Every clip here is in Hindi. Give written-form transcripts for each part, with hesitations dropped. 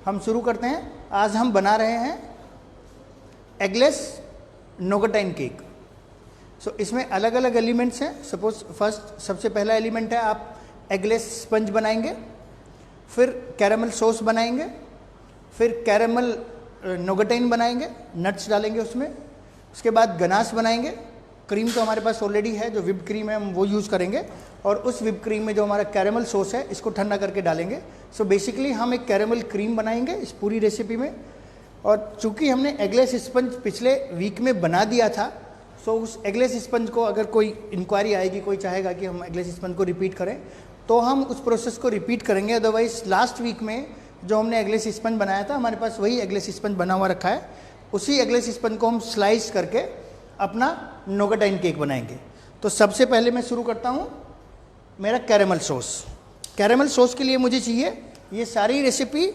हम शुरू करते हैं। आज हम बना रहे हैं एगलेस नोगाटाइन केक। सो इसमें अलग अलग एलिमेंट्स हैं। सपोज फर्स्ट सबसे पहला एलिमेंट है, आप एगलेस स्पंज बनाएंगे, फिर कैरामल सॉस बनाएंगे, फिर कैरामल नोगाटाइन बनाएंगे, नट्स डालेंगे उसमें, उसके बाद गनाश बनाएंगे। क्रीम तो हमारे पास ऑलरेडी है, जो विप क्रीम है हम वो यूज़ करेंगे, और उस विप क्रीम में जो हमारा कैरामल सॉस है इसको ठंडा करके डालेंगे। सो बेसिकली हम एक कैरामल क्रीम बनाएंगे इस पूरी रेसिपी में। और चूंकि हमने एगलेस स्पंज पिछले वीक में बना दिया था, सो उस एगलेस स्पंज को अगर कोई इंक्वायरी आएगी, कोई चाहेगा कि हम एगलेस स्पंज को रिपीट करें, तो हम उस प्रोसेस को रिपीट करेंगे। अदरवाइज लास्ट वीक में जो हमने एगलेस स्पंज बनाया था, हमारे पास वही एगलेस स्पंज बना हुआ रखा है। उसी एगलेस स्पंज को हम स्लाइस करके अपना नोगाटाइन केक बनाएंगे। तो सबसे पहले मैं शुरू करता हूँ मेरा कैरामल सॉस। कैरामल सॉस के लिए मुझे चाहिए, ये सारी रेसिपी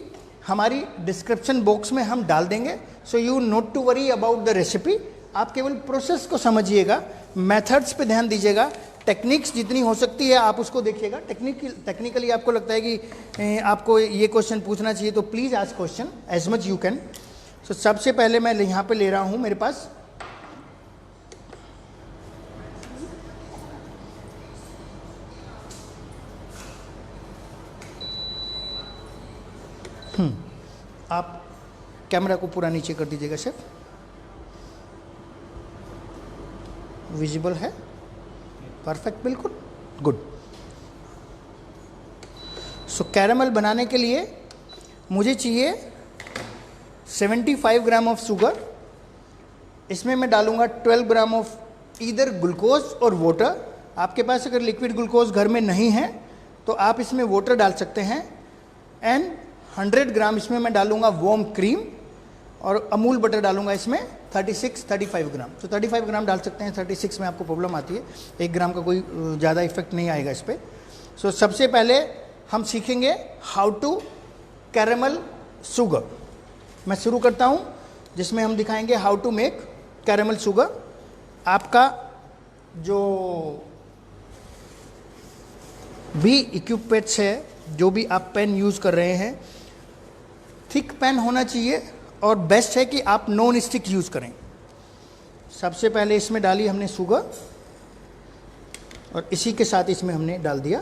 हमारी डिस्क्रिप्शन बॉक्स में हम डाल देंगे। So you not to worry about the recipe, आप केवल प्रोसेस को समझिएगा, मेथड्स पे ध्यान दीजिएगा, टेक्निक्स जितनी हो सकती है आप उसको देखिएगा। टेक्निकली आपको लगता है कि आपको ये क्वेश्चन पूछना चाहिए, तो please ask question as much you can. So सबसे पहले मैं यहाँ पे ले रहा हूँ मेरे पास आप कैमरा को पूरा नीचे कर दीजिएगा शेफ, विजिबल है, परफेक्ट, बिल्कुल गुड। सो कैरामल बनाने के लिए मुझे चाहिए 75 ग्राम ऑफ शुगर। इसमें मैं डालूंगा 12 ग्राम ऑफ ईदर ग्लूकोज और वाटर। आपके पास अगर लिक्विड ग्लूकोज घर में नहीं है तो आप इसमें वाटर डाल सकते हैं। एंड 100 ग्राम इसमें मैं डालूंगा वार्म क्रीम, और अमूल बटर डालूंगा इसमें 35 ग्राम। तो 35 ग्राम डाल सकते हैं, 36 में आपको प्रॉब्लम आती है, 1 ग्राम का कोई ज़्यादा इफेक्ट नहीं आएगा इस पर। सो सबसे पहले हम सीखेंगे हाउ टू कैरामल शुगर। मैं शुरू करता हूँ जिसमें हम दिखाएंगे how to make caramel sugar. आपका जो भी इक्विपमेंट्स है, जो भी आप पेन यूज़ कर रहे हैं, थिक पेन होना चाहिए, और बेस्ट है कि आप नॉन स्टिक यूज़ करें। सबसे पहले इसमें डाली हमने शुगर, और इसी के साथ इसमें हमने डाल दिया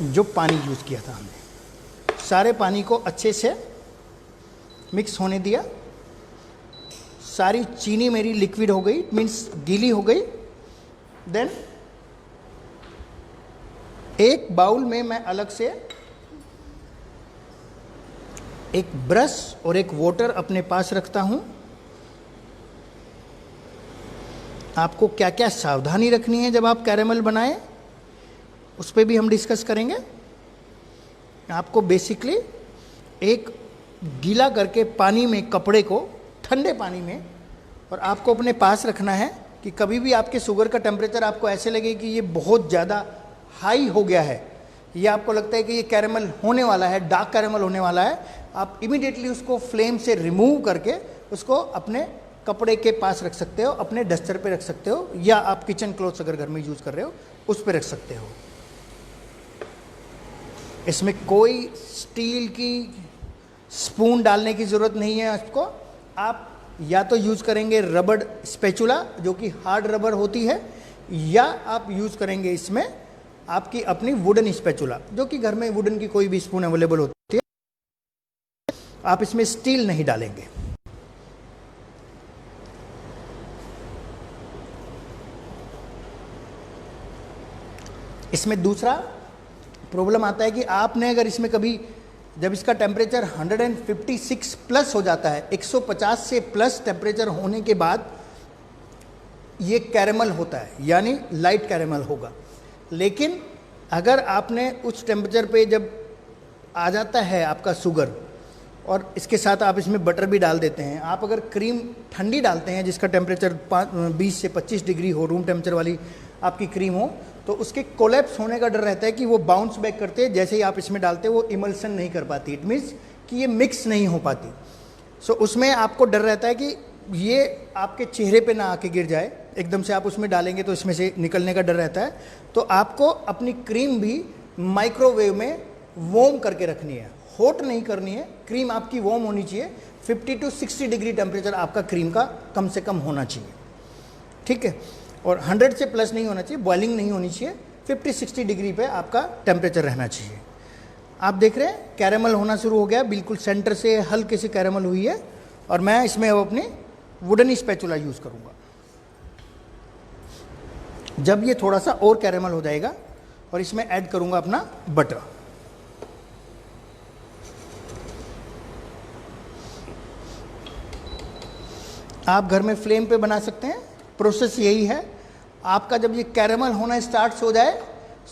जो पानी यूज़ किया था हमने। सारे पानी को अच्छे से मिक्स होने दिया। सारी चीनी मेरी लिक्विड हो गई, मीन्स गीली हो गई। देन एक बाउल में मैं अलग से एक ब्रश और एक वाटर अपने पास रखता हूं। आपको क्या क्या सावधानी रखनी है जब आप कैरामल बनाएं, उस पर भी हम डिस्कस करेंगे। आपको बेसिकली एक गीला करके पानी में कपड़े को, ठंडे पानी में, और आपको अपने पास रखना है कि कभी भी आपके शुगर का टेम्परेचर आपको ऐसे लगे कि ये बहुत ज़्यादा हाई हो गया है, या आपको लगता है कि ये कैरामल होने वाला है, डार्क कैरामल होने वाला है, आप इमीडिएटली उसको फ्लेम से रिमूव करके उसको अपने कपड़े के पास रख सकते हो, अपने डस्टर पे रख सकते हो, या आप किचन क्लॉथ्स अगर घर में यूज़ कर रहे हो उस पर रख सकते हो। इसमें कोई स्टील की स्पून डालने की ज़रूरत नहीं है। इसको आप या तो यूज़ करेंगे रबड़ स्पैचुला, जो कि हार्ड रबर होती है, या आप यूज़ करेंगे इसमें आपकी अपनी वुडन स्पैचुला, जो कि घर में वुडन की कोई भी स्पून अवेलेबल होती है। आप इसमें स्टील नहीं डालेंगे। इसमें दूसरा प्रॉब्लम आता है कि आपने अगर इसमें कभी, जब इसका टेम्परेचर 156 प्लस हो जाता है, 150 से प्लस टेम्परेचर होने के बाद ये कैरामल होता है, यानी लाइट कैरामल होगा। लेकिन अगर आपने उस टेम्परेचर पे जब आ जाता है आपका शुगर, और इसके साथ आप इसमें बटर भी डाल देते हैं, आप अगर क्रीम ठंडी डालते हैं जिसका टेम्परेचर 20 से 25 डिग्री हो, रूम टेम्परेचर वाली आपकी क्रीम हो, तो उसके कोलैप्स होने का डर रहता है कि वो बाउंस बैक करते हैं। जैसे ही आप इसमें डालते हैं वो इमल्सन नहीं कर पाती, इट मीन्स कि ये मिक्स नहीं हो पाती। सो उसमें आपको डर रहता है कि ये आपके चेहरे पे ना आके गिर जाए, एकदम से आप उसमें डालेंगे तो इसमें से निकलने का डर रहता है। तो आपको अपनी क्रीम भी माइक्रोवेव में वार्म करके रखनी है, हॉट नहीं करनी है। क्रीम आपकी वार्म होनी चाहिए, 50 to 60 डिग्री टेम्परेचर आपका क्रीम का कम से कम होना चाहिए, ठीक है। और 100 से प्लस नहीं होना चाहिए, बॉइलिंग नहीं होनी चाहिए, 50-60 डिग्री पे आपका टेम्परेचर रहना चाहिए। आप देख रहे हैं कैरेमल होना शुरू हो गया, बिल्कुल सेंटर से हल्के से कैरेमल हुई है। और मैं इसमें अब अपनी वुडन स्पैचुला यूज़ करूँगा। जब ये थोड़ा सा और कैरेमल हो जाएगा और इसमें ऐड करूँगा अपना बटर। आप घर में फ्लेम पे बना सकते हैं, प्रोसेस यही है। आपका जब ये कैरेमल होना स्टार्ट हो जाए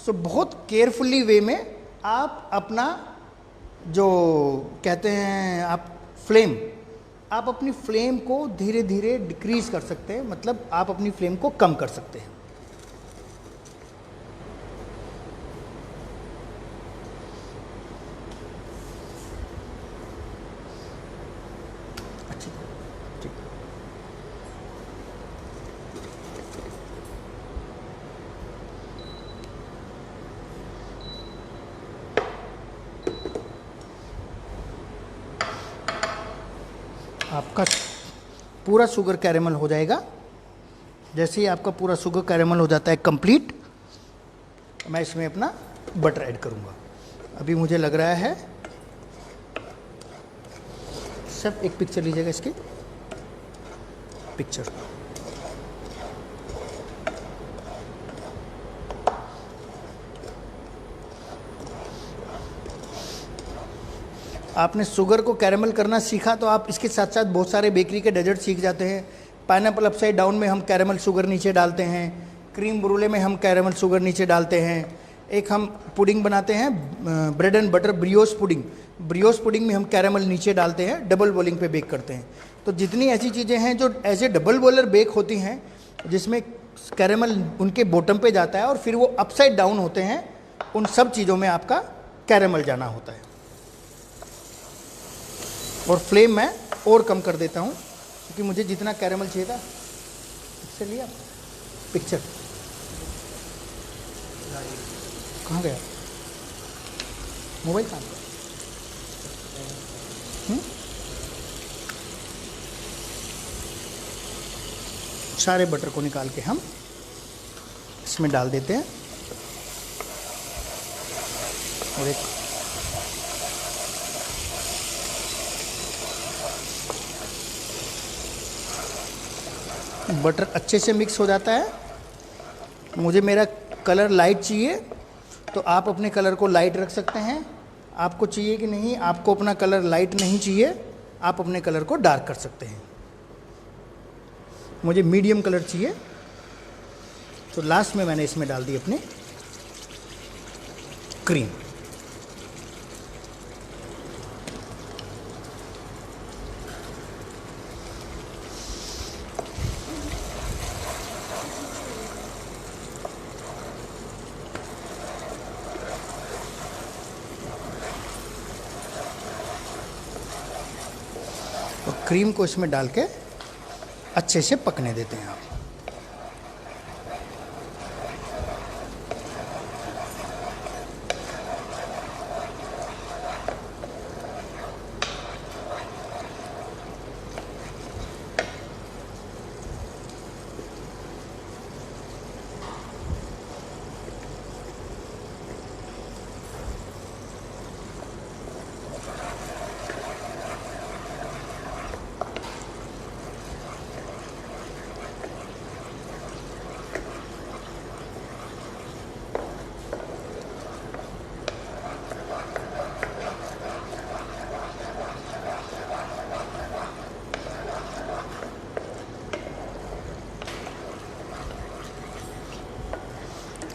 तो बहुत केयरफुली वे में आप अपना जो कहते हैं आप फ्लेम, आप अपनी फ्लेम को धीरे धीरे डिक्रीज कर सकते हैं, मतलब आप अपनी फ्लेम को कम कर सकते हैं। आपका पूरा शुगर कैरेमल हो जाएगा। जैसे ही आपका पूरा शुगर कैरेमल हो जाता है कंप्लीट, मैं इसमें अपना बटर ऐड करूँगा। अभी मुझे लग रहा है सब एक पिक्चर लीजिएगा, इसकी पिक्चर। आपने शुगर को कैरेमल करना सीखा तो आप इसके साथ साथ बहुत सारे बेकरी के डेजर्ट सीख जाते हैं। पाइनएप्पल अपसाइड डाउन में हम कैरेमल शुगर नीचे डालते हैं, क्रीम ब्रूले में हम कैरेमल शुगर नीचे डालते हैं। एक हम पुडिंग बनाते हैं bread and butter brioche pudding, brioche pudding में हम कैरेमल नीचे डालते हैं, डबल बॉइलिंग पे बेक करते हैं। तो जितनी ऐसी चीज़ें हैं जो ऐसे डबल बॉयलर बेक होती हैं जिसमें कैरेमल उनके बॉटम पे जाता है और फिर वो अपसाइड डाउन होते हैं, उन सब चीज़ों में आपका कैरेमल जाना होता है। और फ्लेम मैं और कम कर देता हूँ क्योंकि मुझे जितना कैरेमल चाहिए था। इससे लिया पिक्चर कहाँ गया, मोबाइल कहाँ गया? सारे बटर को निकाल के हम इसमें डाल देते हैं और एक बटर अच्छे से मिक्स हो जाता है। मुझे मेरा कलर लाइट चाहिए तो आप अपने कलर को लाइट रख सकते हैं। आपको चाहिए कि नहीं, आपको अपना कलर लाइट नहीं चाहिए, आप अपने कलर को डार्क कर सकते हैं। मुझे मीडियम कलर चाहिए तो लास्ट में मैंने इसमें डाल दी अपनी क्रीम। क्रीम को इसमें डाल के अच्छे से पकने देते हैं आप।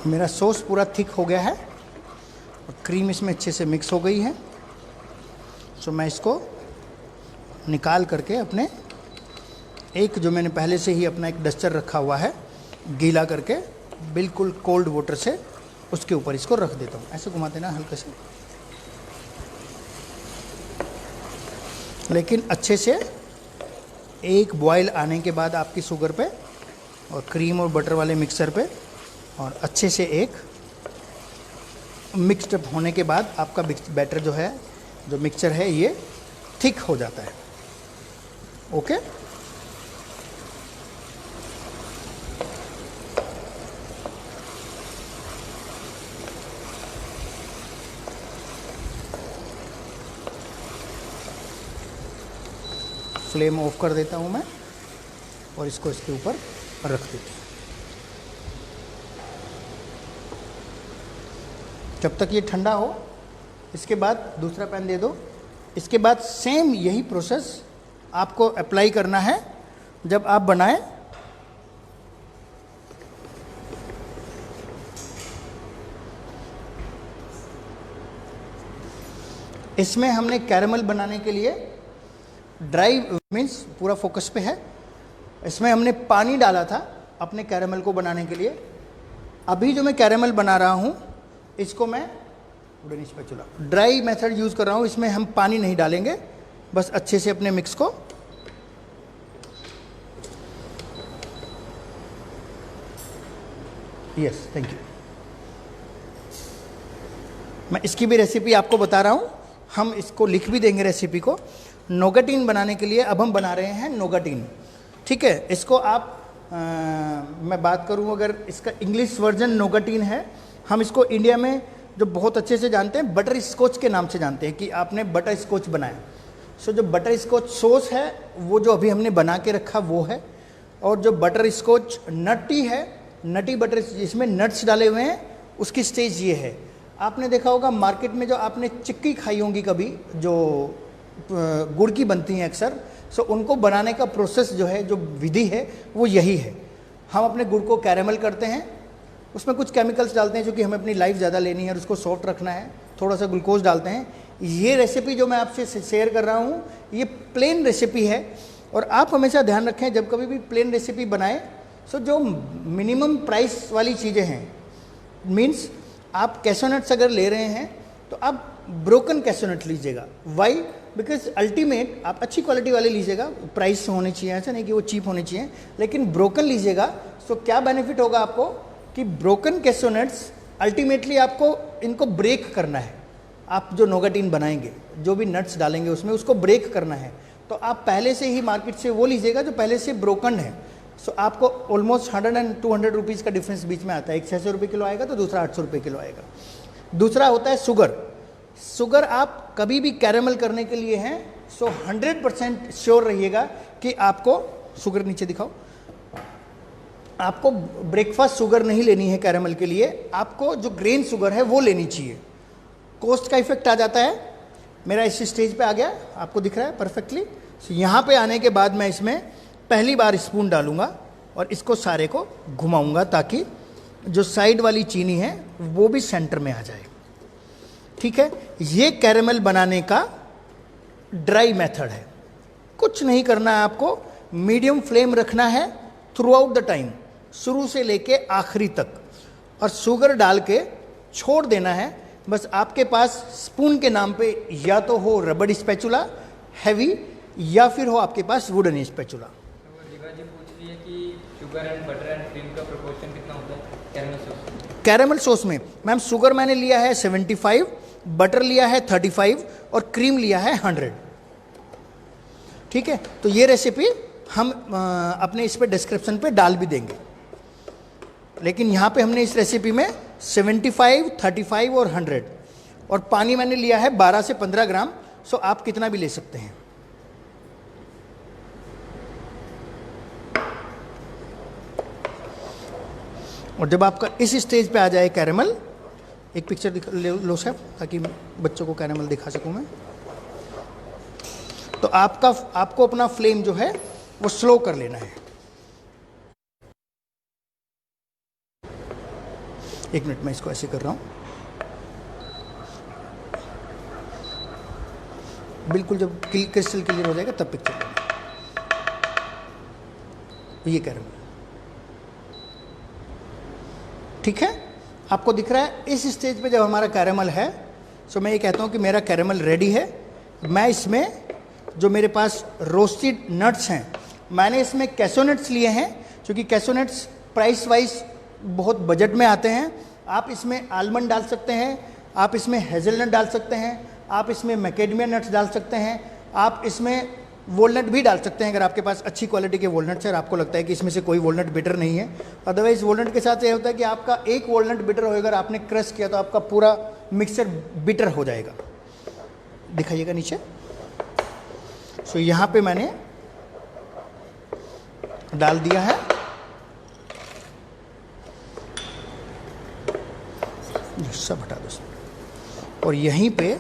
मेरा सॉस पूरा थिक हो गया है और क्रीम इसमें अच्छे से मिक्स हो गई है। सो मैं इसको निकाल करके अपने एक जो मैंने पहले से ही अपना एक डस्टर रखा हुआ है गीला करके, बिल्कुल कोल्ड वाटर से उसके ऊपर इसको रख देता हूँ। ऐसे घुमा देना हल्के से, लेकिन अच्छे से एक बॉयल आने के बाद आपकी शुगर पे और क्रीम और बटर वाले मिक्सर पे और अच्छे से एक मिक्सड अप होने के बाद आपका बैटर जो है, जो मिक्सचर है, ये थिक हो जाता है। ओके, फ्लेम ऑफ कर देता हूँ मैं और इसको इसके ऊपर रख देता हूँ। जब तक ये ठंडा हो, इसके बाद दूसरा पैन दे दो। इसके बाद सेम यही प्रोसेस आपको अप्लाई करना है जब आप बनाएं। इसमें हमने कैरेमल बनाने के लिए ड्राई मीन्स पूरा फोकस पे है, इसमें हमने पानी डाला था अपने कैरेमल को बनाने के लिए। अभी जो मैं कैरेमल बना रहा हूँ इसको मैं wooden spatula dry method use कर रहा हूँ। इसमें हम पानी नहीं डालेंगे, बस अच्छे से अपने मिक्स को यस थैंक यू। मैं इसकी भी रेसिपी आपको बता रहा हूँ, हम इसको लिख भी देंगे रेसिपी को। नोगाटीन बनाने के लिए अब हम बना रहे हैं नोगाटीन। ठीक है, इसको आप मैं बात करूँ अगर इसका इंग्लिश वर्जन नोगाटीन है। हम इसको इंडिया में जो बहुत अच्छे से जानते हैं बटर स्कॉच के नाम से जानते हैं कि आपने बटर स्कॉच बनाया। सो जो बटर स्कॉच सॉस है वो जो अभी हमने बना के रखा वो है, और जो बटर स्कॉच नटी है, नटी बटर जिसमें नट्स डाले हुए हैं, उसकी स्टेज ये है। आपने देखा होगा मार्केट में जो आपने चिक्की खाई होंगी कभी, जो गुड़ की बनती हैं अक्सर, सो उनको बनाने का प्रोसेस जो है, जो विधि है वो यही है। हम अपने गुड़ को कैरेमल करते हैं, उसमें कुछ केमिकल्स डालते हैं जो कि हमें अपनी लाइफ ज़्यादा लेनी है और उसको सॉफ्ट रखना है, थोड़ा सा ग्लूकोज डालते हैं। ये रेसिपी जो मैं आपसे शेयर कर रहा हूँ ये प्लेन रेसिपी है, और आप हमेशा ध्यान रखें जब कभी भी प्लेन रेसिपी बनाएं सो जो मिनिमम प्राइस वाली चीज़ें हैं, मीन्स आप कैशोनट्स अगर ले रहे हैं तो आप ब्रोकन कैशोनट लीजिएगा। वाई? बिकॉज अल्टीमेट आप अच्छी क्वालिटी वाले लीजिएगा, प्राइस होनी चाहिए, ऐसा नहीं कि वो चीप होनी चाहिए, लेकिन ब्रोकन लीजिएगा। तो क्या बेनिफिट होगा आपको कि ब्रोकन कैशोनट्स अल्टीमेटली आपको इनको ब्रेक करना है। आप जो नोगाटीन बनाएंगे, जो भी नट्स डालेंगे उसमें, उसको ब्रेक करना है। तो आप पहले से ही मार्केट से वो लीजिएगा जो पहले से ब्रोकन है। सो आपको ऑलमोस्ट 100 एंड 200 रुपीज़ का डिफरेंस बीच में आता है। एक 600 रुपये किलो आएगा तो दूसरा 800 रुपये किलो आएगा। दूसरा होता है शुगर। शुगर आप कभी भी कैरेमल करने के लिए हैं सो 100% श्योर रहिएगा कि आपको शुगर, नीचे दिखाओ, आपको ब्रेकफास्ट शुगर नहीं लेनी है कैरेमल के लिए, आपको जो ग्रेन शुगर है वो लेनी चाहिए। कॉस्ट का इफेक्ट आ जाता है। मेरा इस स्टेज पे आ गया, आपको दिख रहा है परफेक्टली। यहाँ पे आने के बाद मैं इसमें पहली बार स्पून डालूंगा और इसको सारे को घुमाऊंगा ताकि जो साइड वाली चीनी है वो भी सेंटर में आ जाए। ठीक है, ये कैरेमल बनाने का ड्राई मेथड है। कुछ नहीं करना है आपको, मीडियम फ्लेम रखना है थ्रू आउट द टाइम, शुरू से लेके आखिरी तक, और शुगर डाल के छोड़ देना है। बस आपके पास स्पून के नाम पे या तो हो रबड़ स्पैचुला हैवी, या फिर हो आपके पास वुडन स्पैचुला। जी पूछ रही है कि sugar and butter and cream का प्रोपोर्शन कितना होता है कैरेमल सॉस? कैरेमल सॉस में मैम शुगर मैंने लिया है 75, बटर लिया है 35 और क्रीम लिया है 100। ठीक है, तो ये रेसिपी हम अपने इस पे डिस्क्रिप्शन पे डाल भी देंगे, लेकिन यहाँ पे हमने इस रेसिपी में 75, 35 और 100, और पानी मैंने लिया है 12 से 15 ग्राम। सो आप कितना भी ले सकते हैं। और जब आपका इस स्टेज पे आ जाए कैरेमल, एक पिक्चर लो साहब ताकि बच्चों को कैरेमल दिखा सकूं मैं, तो आपको अपना फ्लेम जो है वो स्लो कर लेना है। एक मिनट मैं इसको ऐसे कर रहा हूं, बिल्कुल जब क्रिस्टल क्लियर हो जाएगा तब पिक्चर लेना। ये कैरेमल ठीक है, आपको दिख रहा है। इस स्टेज पे जब हमारा कैरेमल है, सो मैं ये कहता हूँ कि मेरा कैरेमल रेडी है। मैं इसमें जो मेरे पास रोस्टेड नट्स हैं, मैंने इसमें कैशोनट्स लिए हैं, क्योंकि कैशोनट्स प्राइस वाइज बहुत बजट में आते हैं। आप इसमें आलमंड डाल सकते हैं, आप इसमें हेज़लनट डाल सकते हैं, आप इसमें मैकेडमिया नट्स डाल सकते हैं, आप इसमें वॉलनट भी डाल सकते हैं अगर आपके पास अच्छी क्वालिटी के वॉलनट्स है और आपको लगता है कि इसमें से कोई वॉलनट बिटर नहीं है। अदरवाइज वॉलनट के साथ ये होता है कि आपका एक वॉलनट बिटर होगा, अगर आपने क्रश किया तो आपका पूरा मिक्सचर बिटर हो जाएगा। दिखाइएगा नीचे। सो यहाँ पे मैंने डाल दिया है, सब हटा दो, और यहीं पे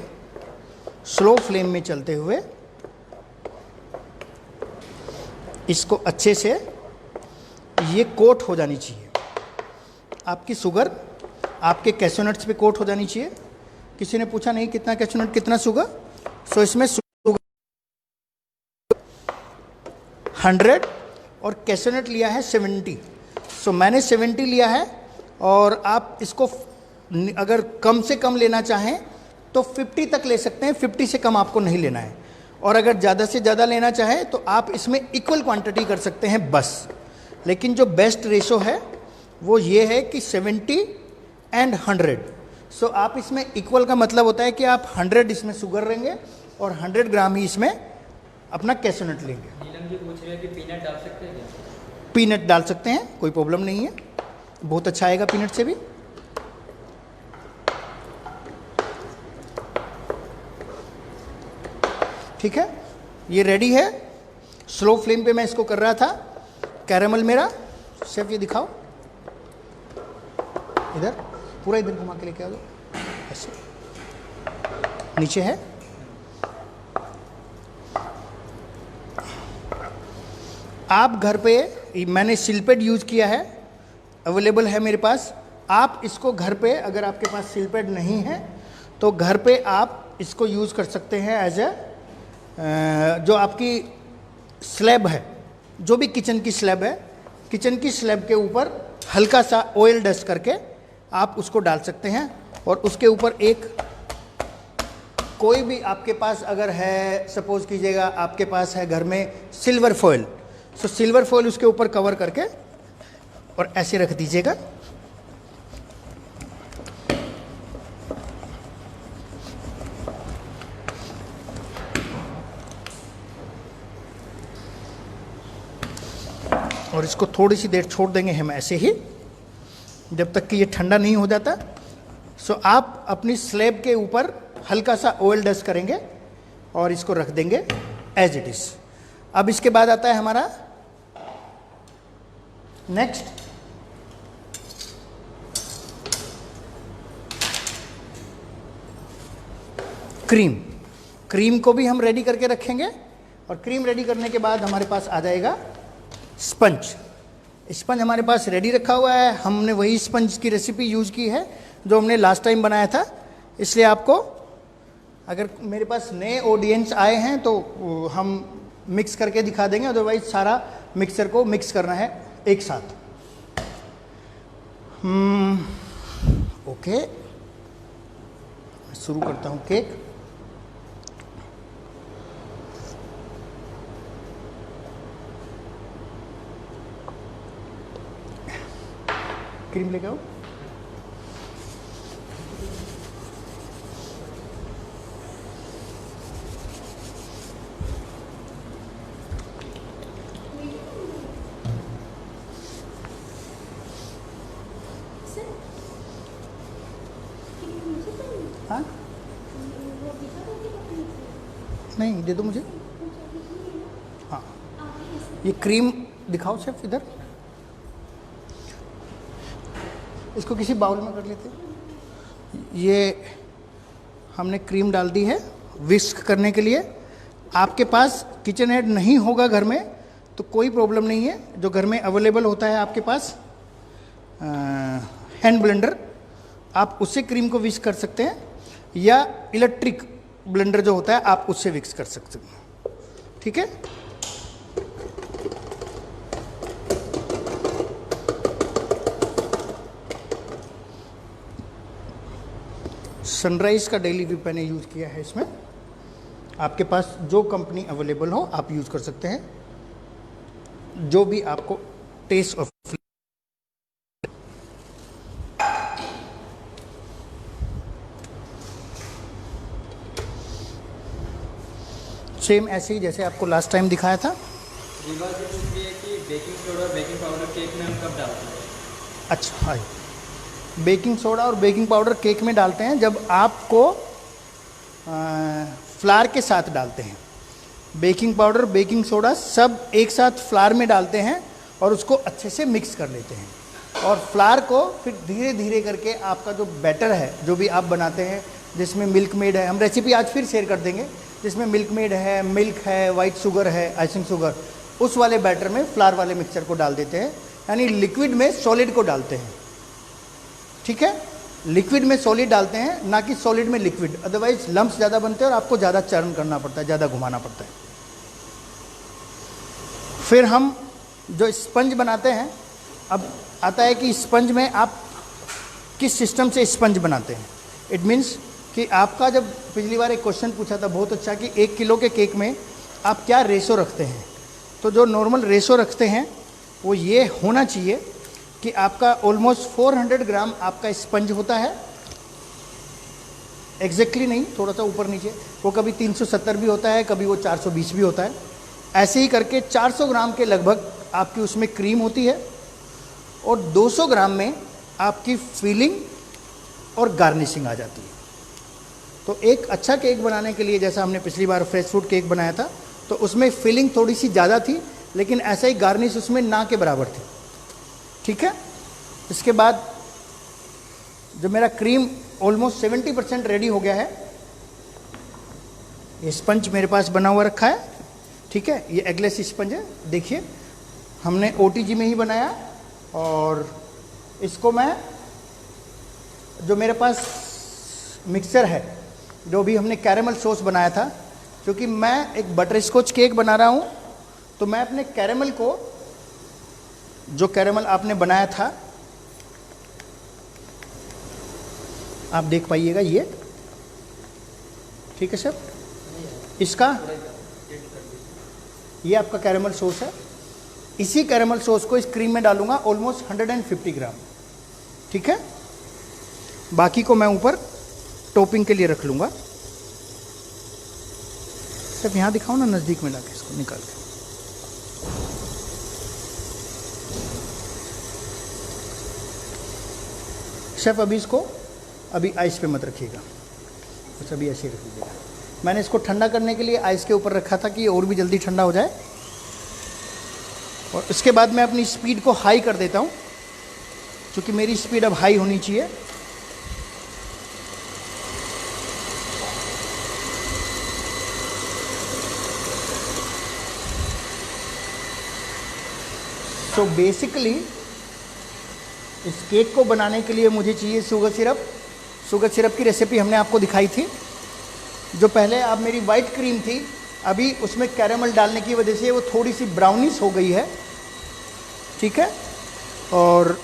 स्लो फ्लेम में चलते हुए इसको अच्छे से ये कोट हो जानी चाहिए। आपकी शुगर आपके कैशोनट्स पे कोट हो जानी चाहिए। किसी ने पूछा नहीं कितना कैशोनट कितना शुगर, सो इसमें शुगर 100 और कैशोनट लिया है 70। सो मैंने 70 लिया है, और आप इसको अगर कम से कम लेना चाहें तो 50 तक ले सकते हैं, 50 से कम आपको नहीं लेना है। और अगर ज़्यादा से ज़्यादा लेना चाहें तो आप इसमें इक्वल क्वांटिटी कर सकते हैं बस। लेकिन जो बेस्ट रेशो है वो ये है कि 70 एंड 100। सो आप इसमें इक्वल का मतलब होता है कि आप 100 इसमें शुगर लेंगे और 100 ग्राम ही इसमें अपना कैशोनट लेंगे। नीलम जी पूछ रहे हैं कि पीनट डाल सकते हैं क्या? पीनट डाल सकते हैं, कोई प्रॉब्लम नहीं है, बहुत अच्छा आएगा पीनट से भी। ठीक है, ये रेडी है। स्लो फ्लेम पे मैं इसको कर रहा था। कैरेमल मेरा शेफ, ये दिखाओ इधर, पूरा इधर घुमा के लेके आ दो, ऐसे नीचे है। आप घर पे, मैंने सिलपेड यूज़ किया है, अवेलेबल है मेरे पास। आप इसको घर पे, अगर आपके पास सिलपेड नहीं है तो घर पे आप इसको यूज़ कर सकते हैं एज ए, जो आपकी स्लैब है, जो भी किचन की स्लैब है, किचन की स्लैब के ऊपर हल्का सा ऑयल डस्ट करके आप उसको डाल सकते हैं, और उसके ऊपर एक कोई भी आपके पास अगर है, सपोज कीजिएगा आपके पास है घर में सिल्वर फॉयल, सो सिल्वर फॉयल उसके ऊपर कवर करके और ऐसे रख दीजिएगा। और इसको थोड़ी सी देर छोड़ देंगे हम ऐसे ही, जब तक कि ये ठंडा नहीं हो जाता। सो आप अपनी स्लैब के ऊपर हल्का सा ऑयल डस्ट करेंगे और इसको रख देंगे एज इट इज। अब इसके बाद आता है हमारा नेक्स्ट क्रीम। क्रीम को भी हम रेडी करके रखेंगे, और क्रीम रेडी करने के बाद हमारे पास आ जाएगा स्पंज। स्पंज हमारे पास रेडी रखा हुआ है। हमने वही स्पंज की रेसिपी यूज़ की है जो हमने लास्ट टाइम बनाया था, इसलिए आपको, अगर मेरे पास नए ऑडियंस आए हैं तो हम मिक्स करके दिखा देंगे, अदरवाइज सारा मिक्सर को मिक्स करना है एक साथ। ओके, शुरू करता हूँ केक। क्रीम लेके आओ। हाँ, नहीं दे दो मुझे। हाँ, ये क्रीम दिखाओ शेफ इधर, इसको किसी बाउल में कर लेते हैं। ये हमने क्रीम डाल दी है विस्क करने के लिए। आपके पास किचन हेड नहीं होगा घर में तो कोई प्रॉब्लम नहीं है, जो घर में अवेलेबल होता है आपके पास हैंड ब्लेंडर, आप उससे क्रीम को विस्क कर सकते हैं, या इलेक्ट्रिक ब्लेंडर जो होता है आप उससे विस्क कर सकते हैं। ठीक है, सनराइज का डेली व्यू मैंने यूज़ किया है इसमें। आपके पास जो कंपनी अवेलेबल हो आप यूज़ कर सकते हैं, जो भी आपको टेस्ट ऑफ। सेम ऐसे ही जैसे आपको लास्ट टाइम दिखाया था। रिवाज ये पूछ रही है कि बेकिंग सोडा और बेकिंग पाउडर केक में हम कब डालते हैं? अच्छा हाँ, बेकिंग सोडा और बेकिंग पाउडर केक में डालते हैं जब आपको फ्लावर के साथ डालते हैं। बेकिंग पाउडर बेकिंग सोडा सब एक साथ फ्लावर में डालते हैं और उसको अच्छे से मिक्स कर लेते हैं, और फ्लावर को फिर धीरे धीरे करके आपका जो बैटर है जो भी आप बनाते हैं, जिसमें मिल्क मेड है, हम रेसिपी आज फिर शेयर कर देंगे, जिसमें मिल्क मेड है, मिल्क है, वाइट शुगर है, आइसिंग शुगर, उस वाले बैटर में फ्लावर वाले मिक्सचर को डाल देते हैं, यानी लिक्विड में सॉलिड को डालते हैं। ठीक है, लिक्विड में सॉलिड डालते हैं, ना कि सॉलिड में लिक्विड, अदरवाइज लम्प्स ज़्यादा बनते हैं और आपको ज़्यादा चर्न करना पड़ता है, ज़्यादा घुमाना पड़ता है। फिर हम जो स्पंज बनाते हैं, अब आता है कि स्पंज में आप किस सिस्टम से स्पंज बनाते हैं। इट मीन्स कि आपका, जब पिछली बार एक क्वेश्चन पूछा था बहुत अच्छा कि 1 किलो के केक में आप क्या रेशो रखते हैं, तो जो नॉर्मल रेशो रखते हैं वो ये होना चाहिए कि आपका ऑलमोस्ट 400 ग्राम आपका स्पंज होता है, एग्जैक्टली नहीं, थोड़ा सा ऊपर नीचे, वो कभी 370 भी होता है, कभी वो 420 भी होता है, ऐसे ही करके 400 ग्राम के लगभग आपकी उसमें क्रीम होती है, और 200 ग्राम में आपकी फिलिंग और गार्निशिंग आ जाती है। तो एक अच्छा केक बनाने के लिए, जैसा हमने पिछली बार फ्रेश फ्रूट केक बनाया था, तो उसमें फिलिंग थोड़ी सी ज़्यादा थी, लेकिन ऐसा ही गार्निश उसमें ना के बराबर थी। ठीक है, इसके बाद जो मेरा क्रीम ऑलमोस्ट 70% रेडी हो गया है, ये स्पंज मेरे पास बना हुआ रखा है। ठीक है, ये एगलेस स्पंज है, देखिए हमने OTG में ही बनाया, और इसको मैं, जो मेरे पास मिक्सचर है, जो भी हमने कैरेमल सॉस बनाया था, क्योंकि मैं एक बटर स्कॉच केक बना रहा हूँ, तो मैं अपने कैरेमल को, जो कैरेमल आपने बनाया था, आप देख पाइएगा ये, ठीक है सर, इसका ये आपका कैरेमल सॉस है। इसी कैरेमल सॉस को इस क्रीम में डालूंगा, ऑलमोस्ट 150 ग्राम। ठीक है, बाकी को मैं ऊपर टॉपिंग के लिए रख लूँगा। सिर्फ यहाँ दिखाओ ना, नज़दीक में लाके इसको निकाल के। शेफ अभी इसको अभी आइस पे मत रखिएगा, बस अभी ऐसे ही रख दीजिएगा। मैंने इसको ठंडा करने के लिए आइस के ऊपर रखा था कि ये और भी जल्दी ठंडा हो जाए, और इसके बाद मैं अपनी स्पीड को हाई कर देता हूँ, क्योंकि मेरी स्पीड अब हाई होनी चाहिए। तो बेसिकली इस केक को बनाने के लिए मुझे चाहिए शुगर सिरप। शुगर सिरप की रेसिपी हमने आपको दिखाई थी। जो पहले आप मेरी वाइट क्रीम थी, अभी उसमें कैरेमल डालने की वजह से वो थोड़ी सी ब्राउनिश हो गई है। ठीक है, और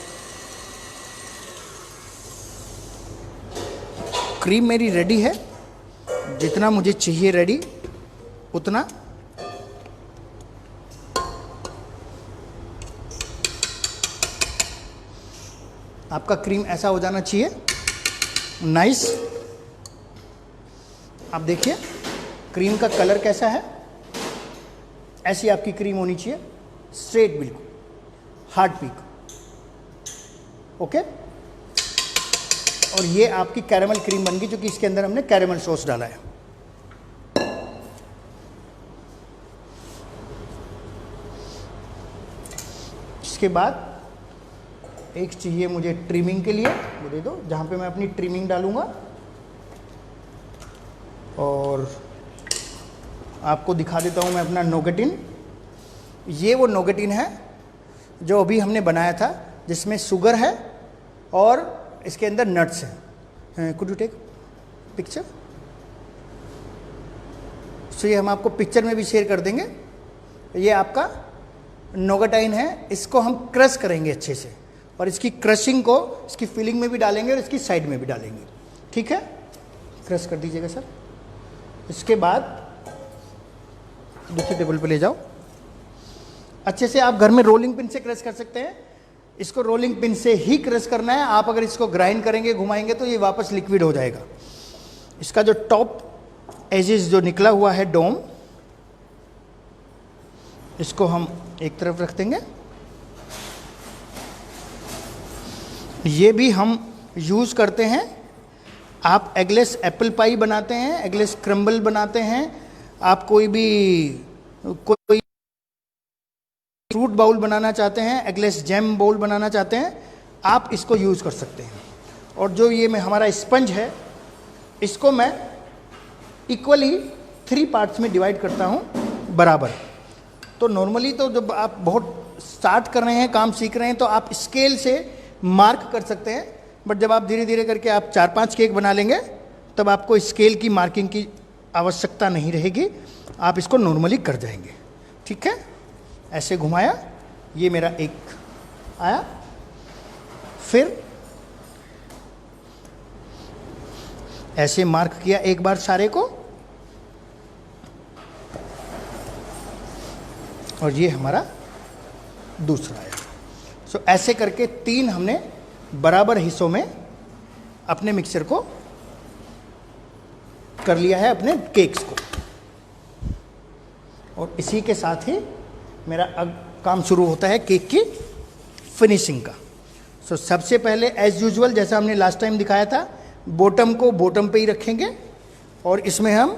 क्रीम मेरी रेडी है, जितना मुझे चाहिए रेडी उतना। आपका क्रीम ऐसा हो जाना चाहिए, नाइस। आप देखिए क्रीम का कलर कैसा है, ऐसी आपकी क्रीम होनी चाहिए, स्ट्रेट, बिल्कुल हार्ड पीक। ओके, और ये आपकी कैरेमल क्रीम बन गई, क्योंकि इसके अंदर हमने कैरेमल सॉस डाला है। इसके बाद एक चाहिए मुझे ट्रिमिंग के लिए, वो दे दो, जहाँ पे मैं अपनी ट्रिमिंग डालूंगा। और आपको दिखा देता हूँ मैं अपना नोगेटिन। ये वो नोगेटिन है जो अभी हमने बनाया था, जिसमें शुगर है और इसके अंदर नट्स हैं। Could you take picture? So ये हम आपको पिक्चर में भी शेयर कर देंगे। ये आपका नोगेटाइन है, इसको हम क्रश करेंगे अच्छे से, और इसकी क्रशिंग को इसकी फिलिंग में भी डालेंगे और इसकी साइड में भी डालेंगे। ठीक है, क्रश कर दीजिएगा सर। इसके बाद दूसरे टेबल पे ले जाओ। अच्छे से आप घर में रोलिंग पिन से क्रश कर सकते हैं। इसको रोलिंग पिन से ही क्रश करना है। आप अगर इसको ग्राइंड करेंगे, घुमाएंगे, तो ये वापस लिक्विड हो जाएगा। इसका जो टॉप एजेस जो निकला हुआ है डोम, इसको हम एक तरफ रख देंगे। ये भी हम यूज़ करते हैं, आप एगलेस एप्पल पाई बनाते हैं, एगलेस क्रम्बल बनाते हैं, आप कोई फ्रूट बाउल बनाना चाहते हैं, एगलेस जैम बाउल बनाना चाहते हैं, आप इसको यूज़ कर सकते हैं। और जो ये में हमारा स्पंज है, इसको मैं इक्वली 3 पार्ट्स में डिवाइड करता हूँ बराबर। तो नॉर्मली तो जब आप बहुत स्टार्ट कर रहे हैं, काम सीख रहे हैं, तो आप स्केल से मार्क कर सकते हैं, बट जब आप धीरे धीरे करके आप 4-5 केक बना लेंगे, तब आपको स्केल की मार्किंग की आवश्यकता नहीं रहेगी, आप इसको नॉर्मली कर जाएंगे। ठीक है, ऐसे घुमाया, ये मेरा एक आया, फिर ऐसे मार्क किया एक बार सारे को, और ये हमारा दूसरा आया। सो ऐसे करके 3 हमने बराबर हिस्सों में अपने मिक्सर को कर लिया है, अपने केक्स को। और इसी के साथ ही मेरा अब काम शुरू होता है केक की फिनिशिंग का। सो सबसे पहले एज यूजुअल जैसा हमने लास्ट टाइम दिखाया था, बॉटम को बॉटम पे ही रखेंगे और इसमें हम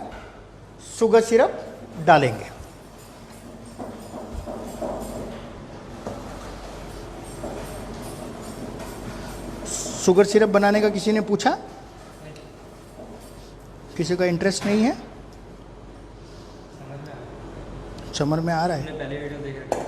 शुगर सिरप डालेंगे। शुगर सिरप बनाने का किसी ने पूछा? किसी का इंटरेस्ट नहीं है? समझ में आ रहा है? पहले वीडियो देख रखा है।